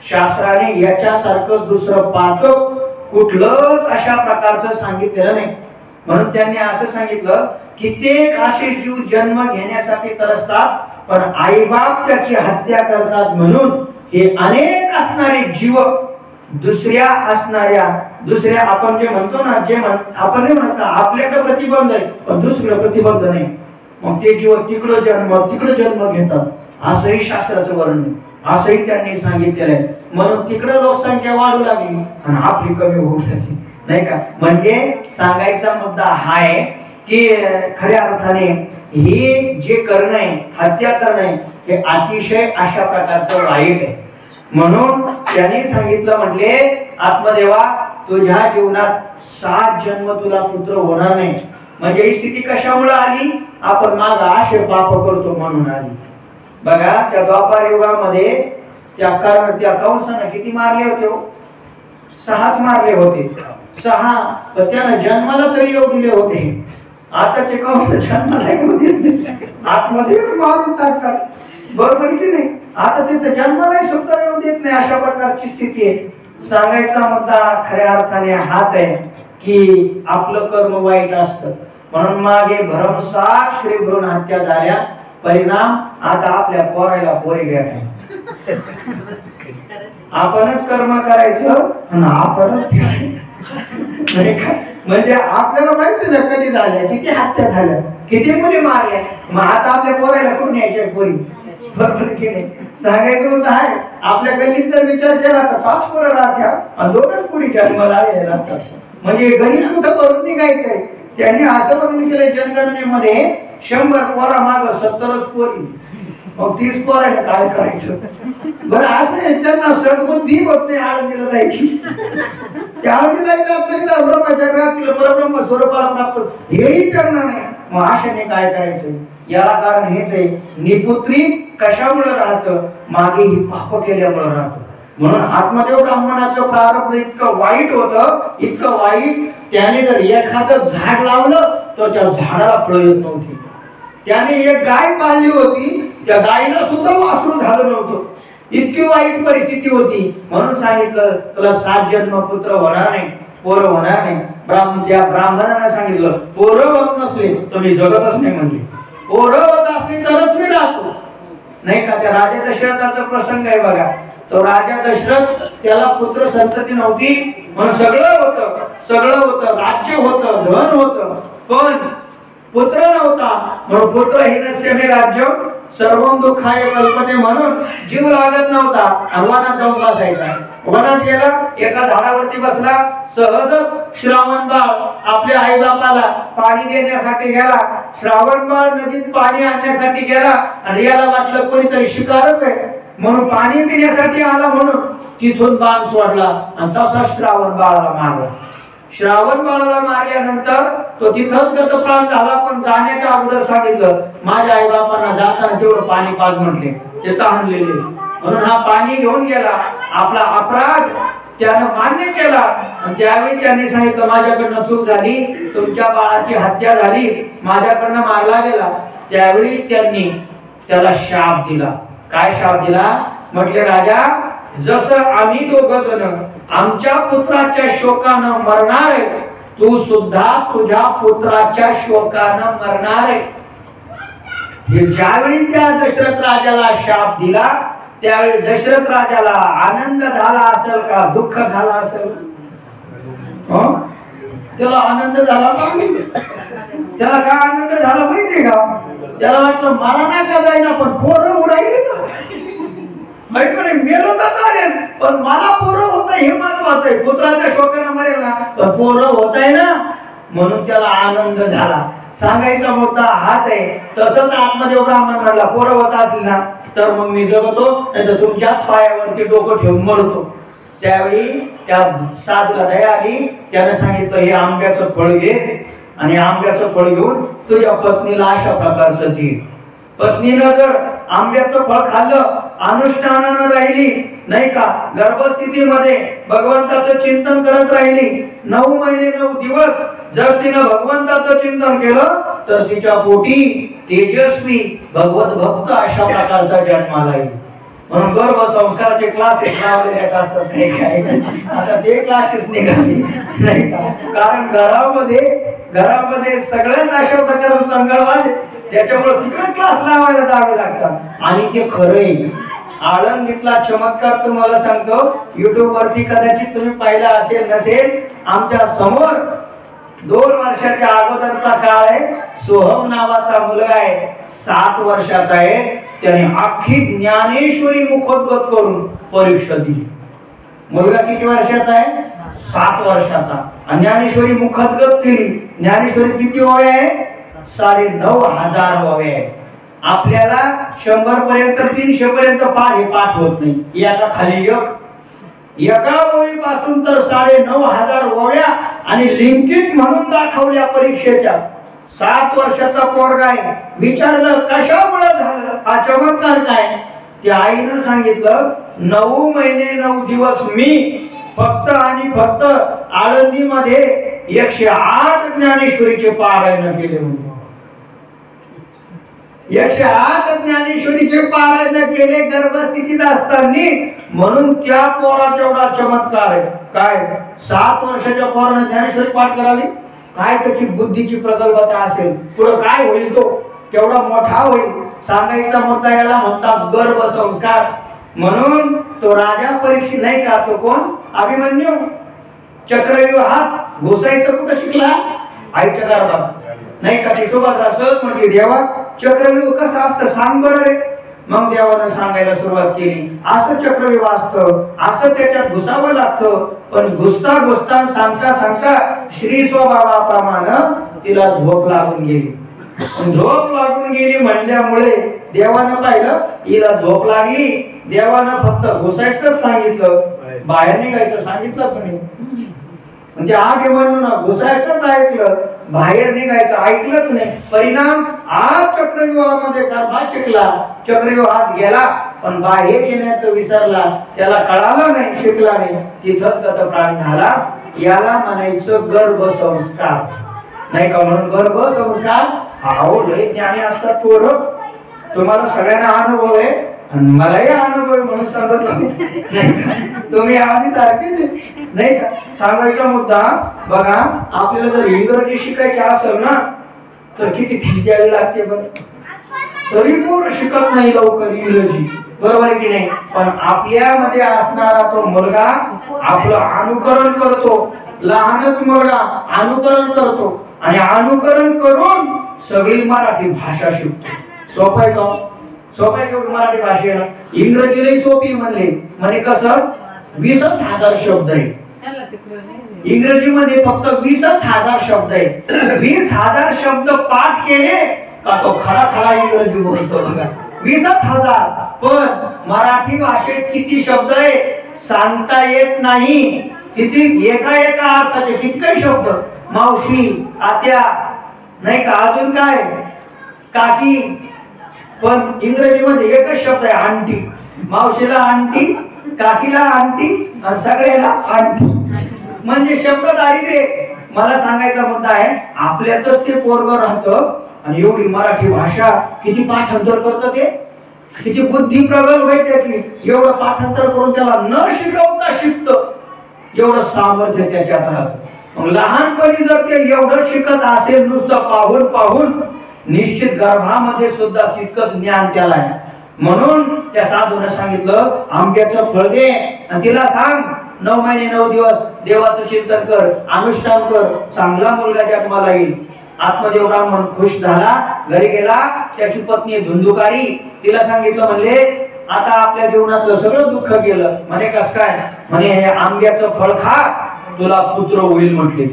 [SPEAKER 1] शास्त्राने याच्यासारखं दुसरं पातक कुठलंच अशा प्रकारचं सांगितलेलं नाही. म्हणून त्यांनी असं सांगितलं, कित्येक असे जीव जन्म घेण्यासाठी तरसतात पण आईबाप त्याची हत्या करतात. म्हणून हे अनेक असणारे जीव दुसऱ्या असणाऱ्या, दुसऱ्या आपण जे म्हणतो ना, आपण नाही म्हणत आपल्याकडे प्रतिबंध आहे पण दुसरीकडे प्रतिबंध नाही, मग ते जीव तिकडं जन्म घेतात असंही शास्त्राचं वर्णन, असंही त्यांनी सांगितलेलं आहे. म्हणून तिकडं लोकसंख्या वाढू लागली आणि आपली कमी होऊ लागली, नाही का. म्हणजे सांगायचा मुद्दा हा आहे की खऱ्या अर्थाने हे जे करणं आहे, हत्या करणं आहे, हे अतिशय अशा प्रकारचं वाईट आहे. म्हणून त्यांनी सांगितलं, म्हटले आत्मदेवा तुझ्या जीवनात 7 जन्म तुला पुत्र होणार नाही. म्हणजे ही स्थिती कशामुळे आली, आपण माग आशे पाप करतो म्हणून आली. बघा त्या द्वापार युगामध्ये त्या कंसाने किती मारले होते, 6च मारले होते, 6. पण त्यानं जन्माला तरी येऊ दिले होते. आताचे कंस जन्माला येऊ देत आतमध्ये मारून टाकतात, बरोबर की नाही. आता तिथे जन्मालाही सुद्धा येऊ देत नाही, अशा प्रकारची स्थिती आहे. सांगायचा मुद्दा खऱ्या अर्थाने हाच आहे की आपलं कर्म वाईट असतं. म्हणून मागे भरमसाठ श्री भ्रूण हत्या झाल्या, परिणाम आता आपल्या पोरायला पोरी भेटाय. आपणच कर्म करायचं आणि आपणच नाही का. म्हणजे आपल्याला माहिती ना कधी झाल्या, किती हत्या झाल्या, किती मुली मारल्या, मग आता आपल्या पोरायला कोण यायच्या पोरी, बरोबर की नाही. सांगायचं होतं आहे आपल्या गल्लीत जर विचार केला तर 5 पोरं राहत्या आणि 2च पोरी जन्माला आलेल्या राहतात. म्हणजे गणित कुठं भरून निघायचंय. त्यांनी असं वर्णन केलंय जनगणनेमध्ये 100 पोरा माग 70च पोरी, मग 30 पोरायला काय करायचं. बरं असं त्यांना सद्बुद्धी होत नाही आळंदीला जायची, त्या आळंदीला जायचं आपल्याकडे ब्रह्मचर्यातील परब्रह्म स्वरूपाला प्राप्त हेही करणार नाही, मग आशाने काय करायचं. याला कारण हेच आहे, निपुत्री कशामुळे राहतं, मागे ही पाप केल्यामुळे राहतं. म्हणून आत्मदेव ब्राह्मणाचं प्रारब्ध इतकं वाईट होतं, इतकं वाईट, त्याने जर एखादं झाड लावलं तर त्या झाडाला फळं येत नव्हती. त्याने एक गाय पाळली होती, त्या गायीला सुद्धा वासरू झालं नव्हतं, इतकी वाईट परिस्थिती होती. म्हणून सांगितलं तुला 7 जन्म पुत्र होणार नाही, पोरं होणार नाही. त्या ब्राह्मणाने सांगितलं पोरं होत नसले तर मी जगतच नाही, म्हणजे पोरं होत असली तरच मी राहतो, नाही का. त्या राजा दशरथाचा प्रसंग आहे बघा. तो राजा दशरथ, त्याला पुत्र संतती नव्हती, म्हणून सगळं होतं, राज्य होतं, धन होतं, पण पुत्र नव्हता. म्हणून पुत्रहीनस्य मे राज्य सर्वं दुःखाय कल्पते, म्हणून जीव लागत नव्हता. वनात जाऊन बसायचा. वनात गेला, एका झाडावरती बसला, सहजच श्रावण बाळ आपल्या आई बापाला पाणी देण्यासाठी गेला. श्रावण बाळ नदीत पाणी आणण्यासाठी गेला आणि याला वाटलं कोणीतरी शिकारच आहे म्हणून पाणी पिण्यासाठी आला, म्हणून तिथून बाण सोडला आणि तसा श्रावण बाळाला मारला. श्रावण बाळाला मारल्यानंतर तो तिथंच गतप्राण झाला. पण जाण्याच्या अगोदर सांगितलं माझ्या आई बापांना जाताना तेवढं पाणी पाज म्हटले, ते तहानलेले, म्हणून हा पाणी घेऊन गेला. आपला अपराध त्यानं मान्य केला आणि त्यावेळी त्यांनी सांगितलं माझ्याकडनं चूक झाली, तुमच्या बाळाची हत्या झाली, माझ्याकडनं मारला गेला. त्यावेळी त्यांनी त्याला शाप दिला. काय शाप दिला, म्हटले राजा जसं आम्ही दोघं जण आमच्या पुत्राच्या शोकानं मरणार आहे, तू सुद्धा तुझ्या पुत्राच्या शोकानं मरणार आहे. हे ज्यावेळी त्या दशरथ राजाला शाप दिला त्यावेळी दशरथ राजाला आनंद झाला असेल का दुःख झाला असेल? त्याला आनंद झाला, त्याला काय आनंद झाला माहितीये का? त्याला वाटलं मला ना का जाईना पण पोरं उडायले ना, मेलो तर चालेल पण मला पोरं होत हे महत्वाचं आहे. पुत्राच्या शोकानं मरेल ना पण पोरं होत आहे ना, म्हणून त्याला आनंद झाला. सांगायचा मुद्दा हाच आहे. तसंच आत्मदेव ब्राह्मण म्हणला पोरं होत असली ना तर मग मी जगतो, नाही तर तुमच्याच पायावरती डोकं ठेवून मरतो. त्यावेळी त्या साधूला दया आली. त्याने सांगितलं हे आंब्याचं फळ घे आणि आंब्याचं फळ घेऊन तुझ्या पत्नीला अशा प्रकारचं दे. पत्नीनं जर आंब्याचं फळ खाल्लं, अनुष्ठानानं राहिली, नाही का, गर्भस्थितीमध्ये भगवंताचं चिंतन करत राहिली, 9 महिने 9 दिवस जर तिनं भगवंताचं चिंतन केलं तर तिच्या पोटी तेजस्वी भगवत भक्त अशा प्रकारचा जन्माला येईल. म्हणून गर्भ संस्काराचे क्लासेस लावलेले असतात काही काही, आता ते क्लासेस निघाले नाही का. कारण घरामध्ये सगळ्याच अशा प्रकारचं चंगळवाद, त्याच्यामुळे तिकडे क्लास लावायला जावे लागतात. आणि ते खरंय आळंदीतला चमत्कार तुम्हाला सांगतो, YouTube वरती कदाचित तुम्ही पाहिला असेल नसेल. आमच्या समोर 2 वर्षाच्या अगोदरचा काळ आहे. सोहम नावाचा मुलगा आहे, 7 वर्षाचा आहे. त्याने अख्खी ज्ञानेश्वरी मुखोद्गत करून परीक्षा दिली. मुलगा किती वर्षाचा आहे? 7 वर्षाचा. आणि ज्ञानेश्वरी मुखोद्गत केली. ज्ञानेश्वरी किती ओव्या आहे? 9,500 ओव्या आहे. आपल्याला 100 पर्यंत 300 पर्यंत पाठ होत नाही. एका खाली एका ओळीपासून तर 9,500 ओव्या आणि लिंकित म्हणून दाखवल्या परीक्षेच्या. 7 वर्षाचा पोरगा आहे. विचारलं कशामुळे झालं हा चमत्कार काय? त्या आईनं सांगितलं 9 महिने 9 दिवस मी फक्त आणि फक्त आळंदीमध्ये 108 ज्ञानेश्वरीचे पारायण केले होते. 108 ज्ञानेश्वरीचे पारायण केले गर्भस्थितीत असताना. म्हणून त्या पोराचा एवढा चमत्कार आहे. काय 7 वर्षाच्या पोराने ज्ञानेश्वरी पाठ करावी? काय त्याची बुद्धीची प्रगल्भता असेल, पुढे काय होईल, तो केवढा मोठा होईल. सांगायचा मुद्दा याला म्हणतात गर्भसंस्कार. म्हणून तो राजा परीक्षित नाही का, तो कोण? अभिमन्यू. चक्रव्यूहात घुसायचं कुठं शिकला? आईच्या गर्भात नाही का. ती सुभद्रा सहज म्हटली देवा चक्रव्यूह कसं असतं सांग बरं रे. मग देवानं सांगायला सुरुवात केली, असं चक्रव्यूह असतं, असं त्याच्यात घुसावं लागतं. पण घुसता सांगता श्री स्वभावाप्रमाणे तिला झोप लागून गेली. झोप लागून गेली म्हणल्यामुळे देवानं पाहिलं हिला झोप लागली. देवानं फक्त घुसायचं सांगितलं, बाहेर निघायचं सांगितलंच नाही. म्हणजे अभिमन्यूनं घुसायचंच ऐकलं, बाहेर निघायचं ऐकलंच नाही. परिणाम आज चक्रव्यूहामध्ये गर्भात शिकला, चक्रव्यूहात गेला पण बाहेर येण्याचं विसरला. त्याला कळालं नाही, शिकला नाही, तिथंच गतप्राण झाला. याला म्हणायचं गर्भसंस्कार नाही का. म्हणून गर्भसंस्कार लय ज्ञानी असतात पोरं. तुम्हाला सगळ्यांना अनुभव आहे आणि मलाही अनुभव आहे म्हणून सांगितलं नाही का. तुम्ही आधी सारखेच नाही का. सांगायचा मुद्दा बघा, आपल्याला जर इंग्रजी शिकायची असेल ना तर किती फीस द्यावी लागते बरं. तरी पोरं शिकत नाही लवकर इंग्रजी, बरोबर की नाही. पण आपल्यामध्ये असणारा तो मुलगा आपलं अनुकरण करतो. लहानच मुलगा अनुकरण करतो आणि अनुकरण करून सगळी मराठी भाषा शिकतो. सोपं आहे का? सोपं आहे का मराठी भाषेला? इंग्रजीलाही सोपी म्हणले म्हणे कसं 20,000 शब्द आहे. इंग्रजीमध्ये फक्त 20,000 शब्द आहे. 20,000 शब्द पाठ केले का तो खरा इंग्रजी बोलतो बघा. 20,000. पण मराठी भाषेत किती शब्द आहे सांगता येत नाही. किती एका अर्थाचे किती शब्द. मावशी, आत्या नाही का, अजून काय काकी. पण इंग्रजीमध्ये एकच शब्द आहे आंटी. मावशीला आंटी, काकीला आंटी, सगळ्याला आंटी. म्हणजे शब्द दारिद्र्य. मला सांगायचा मुद्दा आहे आपल्यातच ते पोरगं राहतं आणि एवढी मराठी भाषा किती पाठांतर करतं, ते किती बुद्धी प्रगल्भ आहे त्याची. एवढं पाठांतर करून त्याला न शिकवता शिकतं, एवढं सामर्थ्य त्याच्यात राहतं. मग लहानपणी जर ते एवढं शिकत असेल नुसतं पाहून निश्चित गर्भामध्ये सुद्धा तितकंच ज्ञान त्याला आहे. म्हणून त्या साधूने सांगितलं आंब्याचं फळ दे आणि तिला सांग 9 महिने 9 दिवस देवाचं चिंतन कर, अनुष्ठान कर, चांगला मुलगा जन्माला येईल. आत्मदेव ब्राह्मण खुश झाला, घरी गेला. त्याची पत्नी धुंदुकारी. तिला सांगितलं म्हणले आता आपल्या जीवनातलं सगळं दुःख गेलं. म्हणे कस काय? म्हणे हे आंब्याचं फळ खा, तुला पुत्र होईल म्हटले.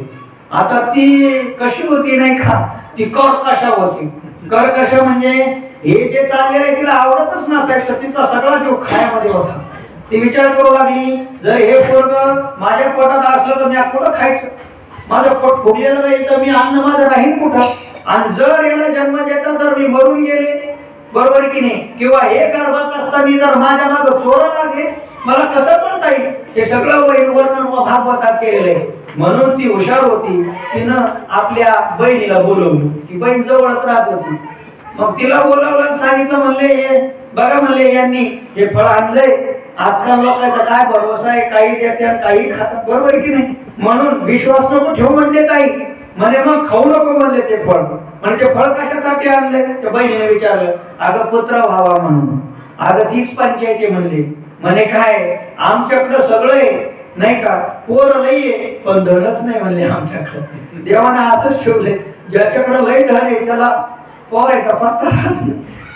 [SPEAKER 1] आता ती कशी होती नाही का, ती कर्कशा होती. कर्कशा म्हणजे हे जे चाललेलं तिला आवडतच नसायचं, तिचा सगळा जीव खायामध्ये होता. ती विचार करू लागली जर हे पोरग माझ्या पोटात असलं तर मी कुठं खायचं, माझं पोट फुगलेलं राहील तर मी अन्न माझं राहील कुठं, आणि जर याला जन्म देता तर मी मरून गेले, बरोबर की नाही, किंवा हे गर्भात असताना जर माझ्या मागं चोरा लागले मला कसं पडता येईल. हे सगळं वर्णन भागवतात केलेलं आहे. म्हणून ती हुशार होती. तिनं आपल्या बहिणीला बोलवलं. ती बहीण जवळच राहत होती. मग तिला बोलावलं आणि सांगितलं म्हणले हे बघा म्हणले यांनी हे फळ आणलंय. आजकाल लोकांचा काय भरोसा आहे, काही देतात काही खातात, बरोबर की नाही. म्हणून विश्वास नको ठेवू म्हणले ताई. म्हणे मग खाऊ नको म्हणले ते फळ. म्हणजे ते फळ कशासाठी आणले? त्या बहिणीने विचारलं. अगं पुत्र व्हावा म्हणून. आता तीच पंचायती म्हणली, म्हणे काय आमच्याकडे सगळं आहे नाही का, पोर लई आहे पण धनच नाही म्हणले आमच्याकडे. देवाने असंच ठेवले, ज्याच्याकडे लई धन आहे त्याला पोरायचा पत्ता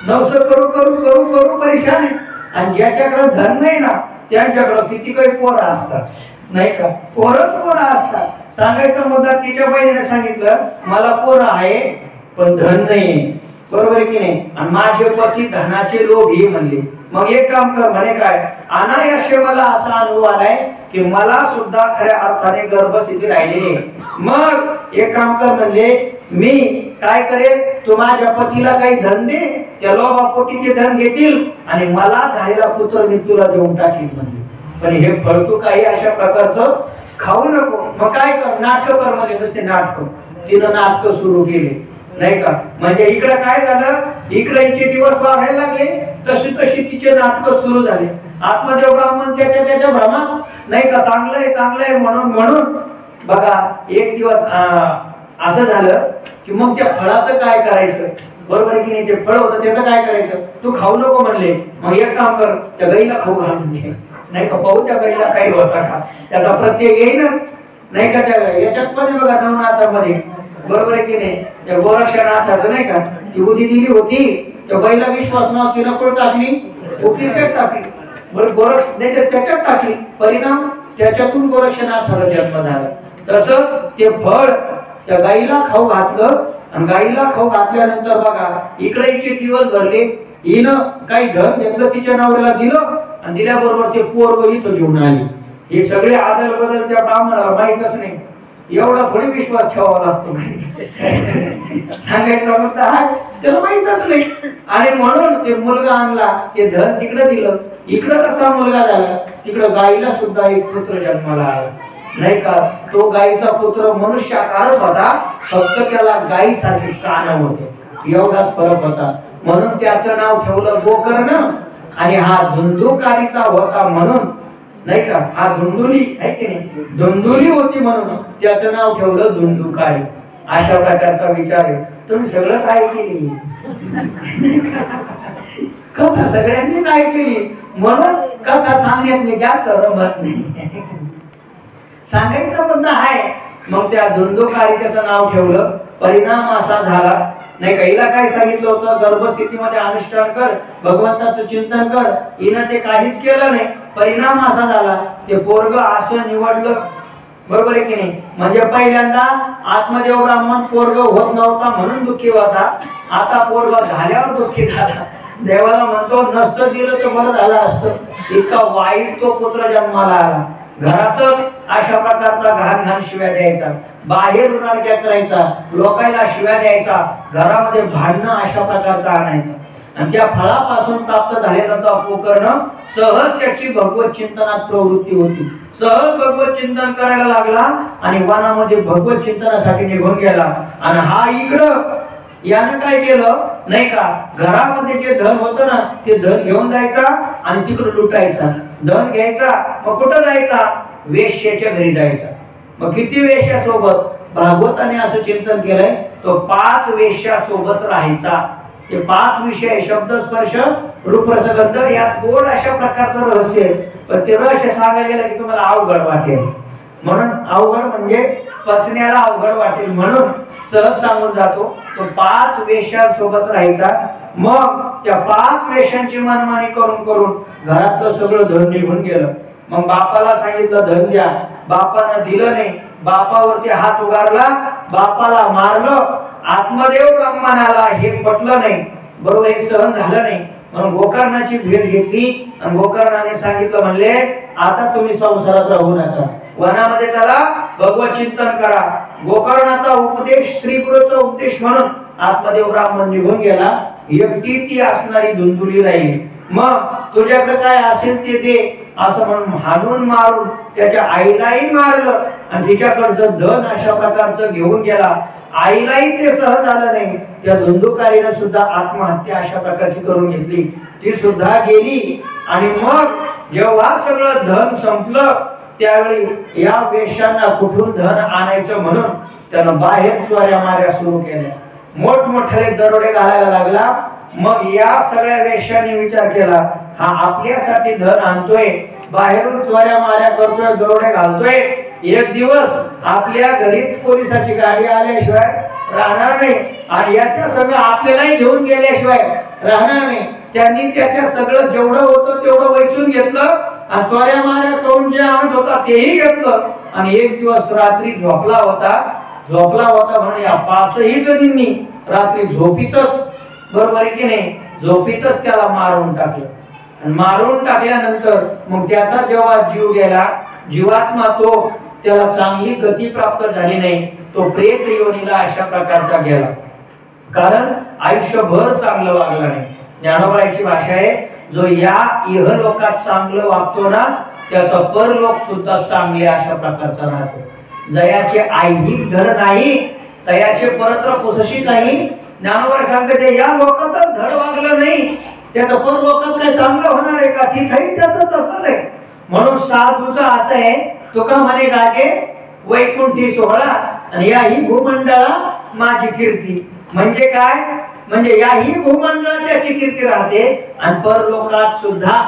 [SPEAKER 1] नवसं करू करू करू करू परेशान आहे, आणि ज्याच्याकडे धन नाही ना त्यांच्याकडे किती काही पोरं असतात नाही का, पोरच पोरं असतात. सांगायचा मुद्दा, तिच्या बहिणीने सांगितलं मला पोरं आहे पण धन नाही, बरोबर आहे की नाही, आणि माझे पती धनाचे लोभी म्हणले. मग एक काम कर म्हणे काय, अनायासे मला असा अनुभव आलाय की मला सुद्धा खऱ्या अर्थाने गर्भस्थिती राहिलेली आहे. मग एक काम कर म्हणले, मी काय करेल, तू माझ्या पतीला काही धन दे, त्या लोभापोटी ते धन घेतील आणि मला झालेला पुत्र मी तुला देऊन टाकील म्हणले. पण हे फळ तू काही अशा प्रकारचं खाऊ नको. मग काय कर, नाटक कर म्हणले, नुसते नाटक. तिनं नाटक सुरू केले नाही का, म्हणजे इकडे काय झालं, इकडे हिचे दिवस वाढायला लागले, तशी तशी तिचे नाटक सुरू झाले. आत्मदेव ब्राह्मण त्याच्या भ्रमात नाही का, चांगलं आहे म्हणून बघा एक दिवस असं झालं की मग त्या फळाचं काय करायचं, बरोबर आहे की नाही, ते फळ होतं त्याचं काय करायचं, तू खाऊ नको म्हणले. मग एक काम कर, त्या गाईला खाऊ घालून दे नाही का, पाहू त्या गाईला काही होता का, त्याचा प्रत्येक येईनच नाही का. त्या याच्यात पण बघा नवनाथामध्ये, बरोबर आहे की नाही, त्या गोरक्षनाथाचं नाही का, ती उदी दिली होती, त्या बाईला विश्वास नव्हता, तिनं कोण टाकली, उकिरक्यात टाकली, बरं गोरक्ष नाही तर त्याच्यात टाकली, परिणाम त्याच्यातून गोरक्षनाथाला जन्म झाला. तसं ते फळ त्या गाईला खाऊ घातलं, आणि गाईला खाऊ घातल्यानंतर बघा इकडे हिचे दिवस भरले, हिनं काही धन घेतलं तिच्या नवऱ्याला दिलं, आणि दिल्याबरोबर ते पोरग इथं घेऊन आले. हे सगळे आदल बदल त्या ब्राह्मणाला माहीतच नाही, एवढा थोडी विश्वास ठेवावा लागतो सांगायचा मुद्दा आहे, त्याला माहीतच नाही. आणि म्हणून ते मुलगा आणला, ते धन तिकडे दिलं, इकडे कसा मुलगा झाला, तिकडे गाईला सुद्धा एक पुत्र जन्माला आला नाही का. तो गाईचा पुत्र मनुष्याकारच होता, फक्त त्याला गाईसारखे कान होते, एवढाच फरक होता. म्हणून त्याचं नाव ठेवलं गोकर्ण, आणि हा धुंदुकारीचा होता म्हणून नाही का, हा धुंदुली आहे की नाही, धुंदुली होती म्हणून त्याचं नाव ठेवलं धुंदुकारी. अशा प्रकारचा विचार आहे. तुम्ही सगळं काय केली कथा सगळ्यांनीच ऐकली, म्हणून कथा सांगण्यात मी जास्त रमत नाही. सांगायचा मुद्दा आहे. मग त्या धुंदुकारी त्याचं नाव ठेवलं, परिणाम असा झाला नाही का, हिला काय सांगितलं होतं, गर्भस्थितीमध्ये अनुष्ठान कर, भगवंताचं चिंतन कर, हिनं ते काहीच केलं नाही. परिणाम असा झाला, ते पोरग असं निवडलं, बरोबर आहे की नाही. म्हणजे पहिल्यांदा आत्मदेव ब्राह्मण पोरग होत नव्हता म्हणून दुःखी होता, आता पोरग झाल्यावर दुःखी झाला. देवाला म्हणतो नसतं दिलं तर बरं झालं असतं, इतका वाईट तो पुत्र जन्माला आला. घरातच अशा प्रकारचा घाण शिव्या द्यायचा, बाहेर उन्हाळ्यात करायचा, लोकांना शिव्या द्यायचा, घरामध्ये भांडणं अशा प्रकारचा आणायचा. आणि त्या फळापासून प्राप्त झालेला तो गोकर्ण सहज त्याची भगवत चिंतनात प्रवृत्ती होती, सहज भगवत चिंतन करायला लागला, आणि वनामध्ये भगवत चिंतनासाठी निघून गेला. आणि हा इकडं यानं काय केलं नाही का, घरामध्ये जे धन होतं ना ते धन घेऊन जायचा आणि तिकडे लुटायचा. धन घ्यायचा, मग कुठं जायचा, वेश्याच्या घरी जायचा. मग किती वेश्या सोबत, भागवताने असं चिंतन केलंय, तो 5 वेश्या सोबत राहायचा. ते 5 विषय शब्द स्पर्श रूप रसगंध, यात गोड अशा प्रकारचं रहस्य आहे. पण ते रहस्य सांगायला गेलं की तुम्हाला अवघड वाटेल, म्हणून अवघड म्हणजे पचण्याला अवघड वाटेल म्हणून सहज सांगून जातो. तो 5 वेश्या सोबत राहायचा. मग त्या 5 वेश्यांची मनमानी करून करून घरातलं सगळं धन निघून गेलं. मग बापाला सांगितलं धन द्या, बापानं दिलं नाही, बापावरती हात उगारला, बापाला मारलं. आत्मदेव ब्राह्मणाला हे पटलं नाही, बरोबर, हे सहन झालं नाही. म्हणून गोकर्णाची भेट घेतली आणि गोकर्णाने सांगितलं, म्हणले आता तुम्ही संसारात राहू नका, वनामध्ये चला, भगवत चिंतन करा. गोकर्णाचा उपदेश श्री गुरुचा उपदेश म्हणून आत्मदेव ब्राह्मण निघून गेला. एकटी ती असणारी धुंदुली राहिली. मग तुझ्याकडे काय असेल ते दे असं म्हणून हाणून मारून त्याच्या आईलाही मारलं, आणि तिच्याकडचं धन अशा प्रकारचं घेऊन गेला. आईलाही ते सहन झालं नाही. त्या धुंदुकारीने सुद्धा आत्महत्या अशा प्रकारची करून घेतली, ती सुद्धा गेली. आणि मग जेव्हा सगळं धन संपलं त्यावेळी या वेश्यांना कुठून धन आणायचं म्हणून त्यानं बाहेर चोऱ्या माऱ्या सुरू केल्या, मोठमोठे दरोडे घालायला लागला. मग या सगळ्या वेश्याने विचार केला, हा आपल्यासाठी धन आणतोय, बाहेरून चोऱ्या माऱ्या करतोय, दरोडे घालतोय, एक दिवस आपल्या घरीच पोलिसाची गाडी आल्याशिवाय राहणार नाही आणि याच्या सगळं आपल्यालाही घेऊन गेल्याशिवाय राहणार नाही. त्यांनी त्याच्या सगळं जेवढं होतं तेवढं वैचून घेतलं आणि चोऱ्या माऱ्या करून जे आणत होता तेही घेतलं आणि एक दिवस रात्री झोपला होता म्हणून या पाचही जणींनी रात्री झोपीतच, बरोबर आहे की नाही, झोपीतच त्याला मारून टाकलं. आणि मारून टाकल्यानंतर मग त्याचा जेव्हा जीव गेला, जीवात्मा तो, त्याला चांगली गती प्राप्त झाली नाही, तो प्रेत योनीला अशा प्रकारचा गेला, कारण आयुष्यभर चांगलं वागला नाही. ज्ञानोबाची भाषा आहे, जो या इहलोकात चांगलं वागतो ना त्याचा परलोक सुद्धा चांगले अशा प्रकारचा राहतो. जयाचे ऐहिक धन नाही तयाचे परत्र पुसशी नाही. ज्ञानोबा सांगते या लोकात धड वागलं नाही त्याचं परलोकात काय चांगलं होणार आहे का, तिथेही त्याचं तसंच आहे. म्हणून साधूचं असं आहे, तुका म्हणे गाजे वैकुंठी सोहळा आणि याही भूमंडळा माझी कीर्ती. म्हणजे काय, म्हणजे याही भूमंडळात त्याची कीर्ती राहते आणि परलोकात सुद्धा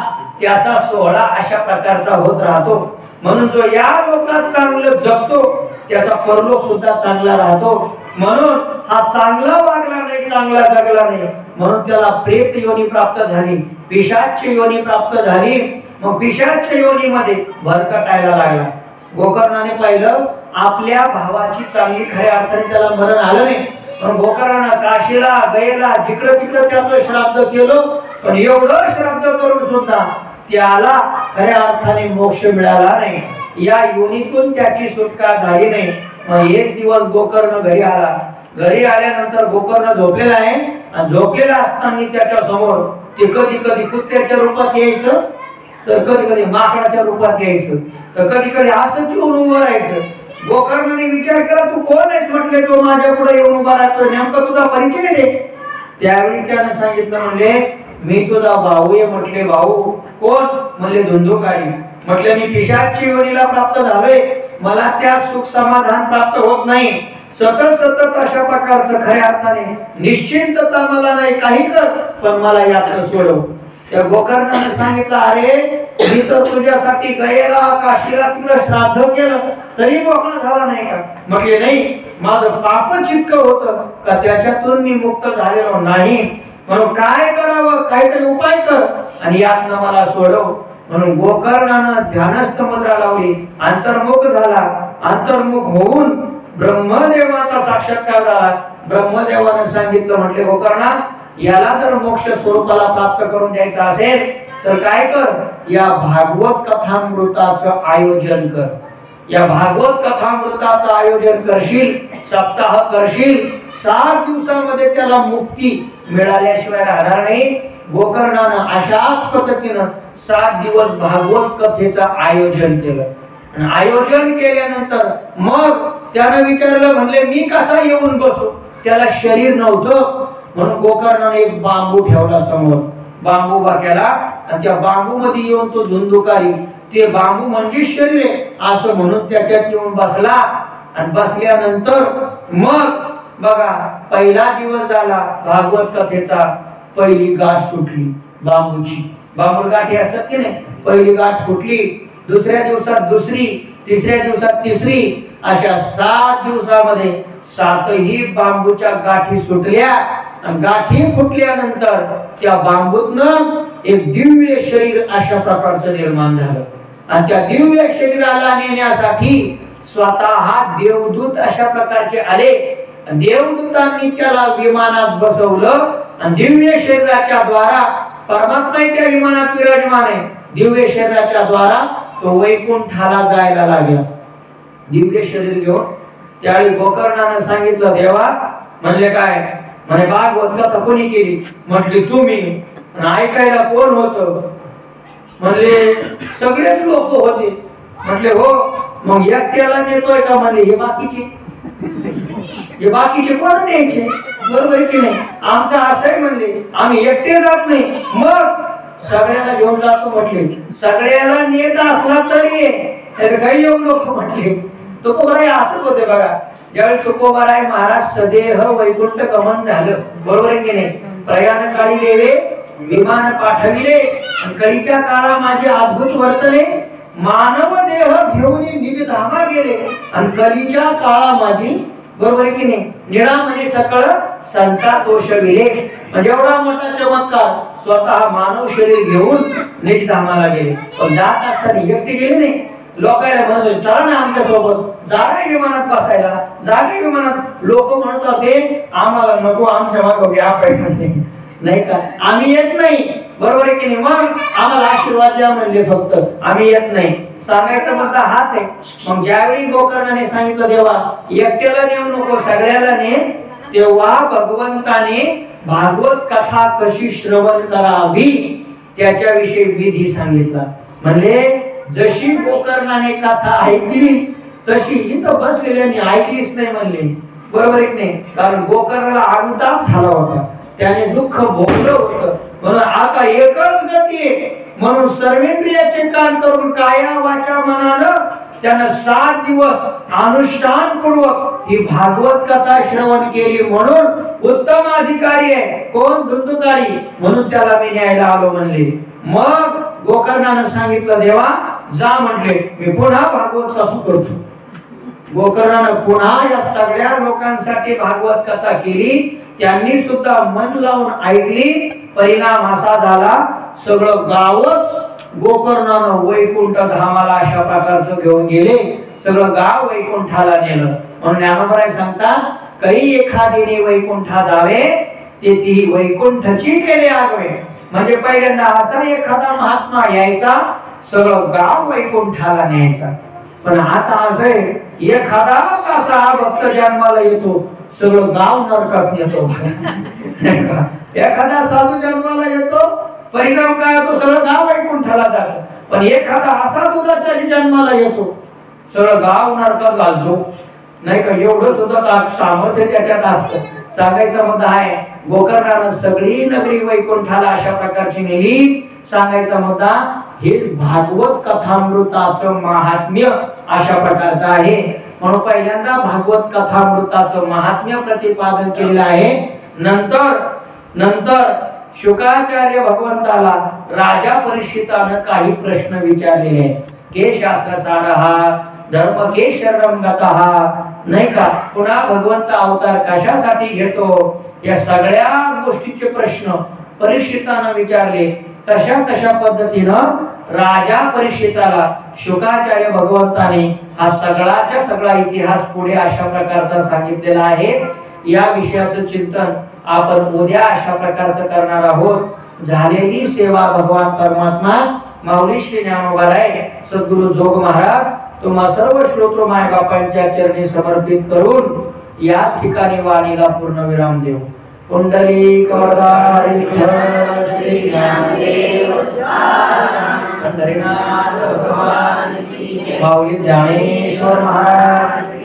[SPEAKER 1] त्याचा सोहळा अशा प्रकारचा होत राहतो. म्हणून जो या लोकात चांगलं जगतो त्याचा परलोक सुद्धा चांगला राहतो. म्हणून हा चांगला वागला नाही, चांगला जगला नाही, म्हणून त्याला प्रेत योनी प्राप्त झाली, पिशाच योनी प्राप्त झाली. मग पिशाच योनीमध्ये भरकटायला लागला. गोकर्णाने पाहिलं आपल्या भावाची चांगली खऱ्या अर्थाने त्याला मरण आलं नाही, पण गोकर्णानं काशीला गयेला जिकडं तिकडं त्याचं श्राद्ध केलं, पण एवढं श्राद्ध करून सुद्धा त्याला खऱ्या अर्थाने मोक्ष मिळाला नाही. या योनीतून त्याची सुटका झाली नाही. मग एक दिवस गोकर्ण घरी आला. घरी आल्यानंतर गोकर्ण झोपलेला आहे आणि झोपलेला असताना त्याच्या समोर ते कधी कधी कुत्र्याच्या रूपात यायचं, तर कधी कधी माकडाच्या रूपात यायचं, तर कधी कधी असं चिवून उभं राहायचं. गोकर्णाने विचार केला, तू कोण आहेस म्हटले, तो माझ्या पुढे येऊन उभा राहतोय, नेमका तुझा परिचय दे. त्यावेळी त्याने सांगितलं, म्हणले मी तुझा भाऊ आहे. म्हटले भाऊ कोण, म्हणले धुंदुकारी. म्हटले मी पिशाची योनीला प्राप्त झालोय, मला त्या सुख समाधान प्राप्त होत नाही, सतत अशा प्रकारचं खऱ्या अर्थाने निश्चिंतता मला नाही, काही कर पण मला यातनं सोडव. त्या गोकर्णाने सांगितलं, अरे मी तर तुझ्यासाठी गयेला काशीला तुला श्राद्ध केलं तरी मोकळा झाला नाही का. म्हटले नाही, माझं पापच इतकं होतं का त्याच्यातून मी मुक्त झालेलो नाही, म्हणून काय करावं, काहीतरी उपाय कर आणि यातनं मला सोडव. म्हणून गोकर्णानं ध्यानस्थ मुद्रा लावली, अंतर्मुख झाला. अंतर्मुख होऊन ब्रह्मदेवाचा साक्षात्कार झाला. ब्रह्मदेवाने सांगितलं, म्हटले गोकर्णा याला तर मोक्ष स्वरूपाला प्राप्त करून द्यायचं असेल तर काय कर, या भागवत कथामृताचं आयोजन कर. या भागवत कथामृताचं आयोजन करशील, सप्ताह करशील, 7 दिवसामध्ये त्याला मुक्ती मिळाल्याशिवाय राहणार नाही. गोकर्णानं अशाच पद्धतीनं 7 दिवस भागवत कथेचं आयोजन केलं. आणि आयोजन केल्यानंतर मग त्यानं विचारलं, म्हणले मी कसा येऊन बसू, त्याला शरीर नव्हतं. म्हणून गोकर्णाने एक बांबू ठेवला समोर, बांबू उभा केला आणि त्या बांबू मध्ये येऊन तो धुंदुकारी, ते बांबू म्हणजे शरीर आहे असं म्हणून त्याच्यात येऊन बसला. आणि बसल्यानंतर मग बघा पहिला दिवस झाला भागवत कथेचा, पहिली गाठ सुटली बांबूची. बांबू गाठी असतात की नाही, पहिली गाठ फुटली, दुसऱ्या दिवसात दुसरी, तिसऱ्या दिवसात तिसरी, अशा 7 दिवसामध्ये 7ही बांबूच्या गाठी सुटल्या. आणि गाठी फुटल्यानंतर त्या बांबूतनं एक दिव्य शरीर अशा प्रकारचं निर्माण झालं. आणि त्या दिव्य शरीराला नेण्यासाठी स्वतः देवदूत अशा प्रकारचे आले. देवदूतांनी त्याला विमानात बसवलं आणि दिव्य शरीराच्या द्वारा, परमात्मा त्या विमानात विराजमान आहे, दिव्य शरीराच्या द्वारा तो वैकुंठाला जायला लागला दिव्य शरीर घेऊन. त्यावेळी गोकर्णाने सांगितलं, देवा म्हणले काय, म्हणे भागवत कथा कोणी केली. म्हटले तुम्ही. ऐकायला कोण होतं, म्हणले सगळेच लोक होते. म्हटले हो, मग एकट्याला नेतोय का, म्हणले हे बाकीचे कोण न्यायचे, बरोबर की नाही, आमचं असं आहे म्हणले, आम्ही एकटे जात नाही, मग सगळ्याला घेऊन जातो म्हटले. सगळ्याला नेत असला तरी काही येऊ नको म्हटले. तुकोबाराय असंच होते बघा. ज्यावेळी तुकोबाराय महाराज सदेह वैकुंठ गमन झालं, बरोबर की नाही, प्रयाण काळी देवे विमान पाठविले आणि कळीच्या काळा माझे अद्भुत वर्तने मानव देह घेऊन निज धामा गेले आणि कलीच्या काळा माझी बरोबर आहे की नाही निळा म्हणे सकळ संतातोष विले म्हणजे एवढा मोठा चमत्कार स्वतः मानव शरीर घेऊन निज धामाला गेले पण जात असताना एकटे गेले नाही लोकांना म्हणत चला ना आमच्या सोबत जागा विमानात बसायला जागा विमानात लोक म्हणत होते आम्हाला नको आमच्या मागं घ्या पाहिजे नाही का आम्ही येत नाही बरोबर आहे की नाही मग आम्हाला आशीर्वाद द्या म्हणले फक्त आम्ही येत नाही सांगायचा मुद्दा हाच आहे मग ज्यावेळी गोकर्णाने सांगितलं देवा एकट्याला नेऊ नको सगळ्याला ने तेव्हा भगवंताने भागवत कथा कशी श्रवण करावी त्याच्याविषयी विधी सांगितला म्हणले जशी गोकर्णाने कथा ऐकली तशी इथं बसलेल्याने ऐकलीच नाही म्हणले बरोबर आहे की नाही कारण गोकर्णाला अनुताप झाला होता त्याने दुःख भोगलं होतं म्हणून आता एकच गती आहे म्हणून सर्वेंद्रियाचे काम करून काया वाचा मनानं त्यानं 7 दिवस अनुष्ठान पूर्वक ही भागवत कथा श्रवण केली म्हणून उत्तम अधिकारी आहे कोण धुंदुकारी म्हणून त्याला मी न्यायला आलो म्हणले मग गोकर्णानं सांगितलं देवा जा म्हटले मी पुन्हा भागवत कथा करतो गोकर्णानं पुन्हा या सगळ्या लोकांसाठी भागवत कथा केली त्यांनी सुद्धा मन लावून ऐकली परिणाम असा झाला सगळं गावच गोकर्णानं वैकुंठ धामाला अशा प्रकारचं घेऊन गेले सगळं गाव वैकुंठाला नेलं म्हणून ज्ञानोबराय सांगतात काही एखादीने वैकुंठा जावे ते ती वैकुंठची केले आगवे म्हणजे पहिल्यांदा असा एखादा महात्मा यायचा सगळं गाव वैकुंठाला न्यायचा पण आता असं आहे एखादा असा भक्त जन्माला येतो सगळं गाव नरकात येतो एखादा साधू जन्माला येतो परिणाम काय होतो सगळं गाव वैकुंठाला जातं पण एखादा असा दुधाचा जन्माला येतो सगळं गाव नरकात घालतो नाही का एवढं सुद्धा सामर्थ्य त्याच्यात असतं सांगायचा मुद्दा आहे गोकर्णानं सगळी नगरी वैकुंठाला अशा प्रकारची नेली सांगायचा मुद्दा हे भागवत कथामृताचं महात्म्य अशा प्रकारचं आहे म्हणून पहिल्यांदा भागवत कथामृताचं महात्म्य प्रतिपादन केलेलं आहे नंतर शुकाचार्य भगवंताला राजा परीक्षितानं काही प्रश्न विचारलेले आहेत के शास्त्रसारहा धर्म के शरणं गतः नाही का पुन्हा भगवंत अवतार कशासाठी घेतो या सगळ्या गोष्टीचे प्रश्न परीक्षितानं विचारले तशा पद्धतीनं राजा परीक्षिताला शुकाचार्य भगवंताने हा सगळाच्या सगळा इतिहास पुढे अशा प्रकारचा सांगितलेला आहे या विषयाचं चिंतन आपण उद्या अशा प्रकारचं करणार आहोत झालेली सेवा भगवान परमात्मा माऊली श्री ज्ञानोबाराय सद्गुरु जोग महाराज तुम्हा सर्व श्रोत्र माय बापांच्या चरणी समर्पित करून याच ठिकाणी वाणीला पूर्ण विराम देऊ कुंडलिक वरदारी श्री ज्ञानदेव पंढरीनाथ भगवान की जय माऊली ज्ञानेश्वर महाराज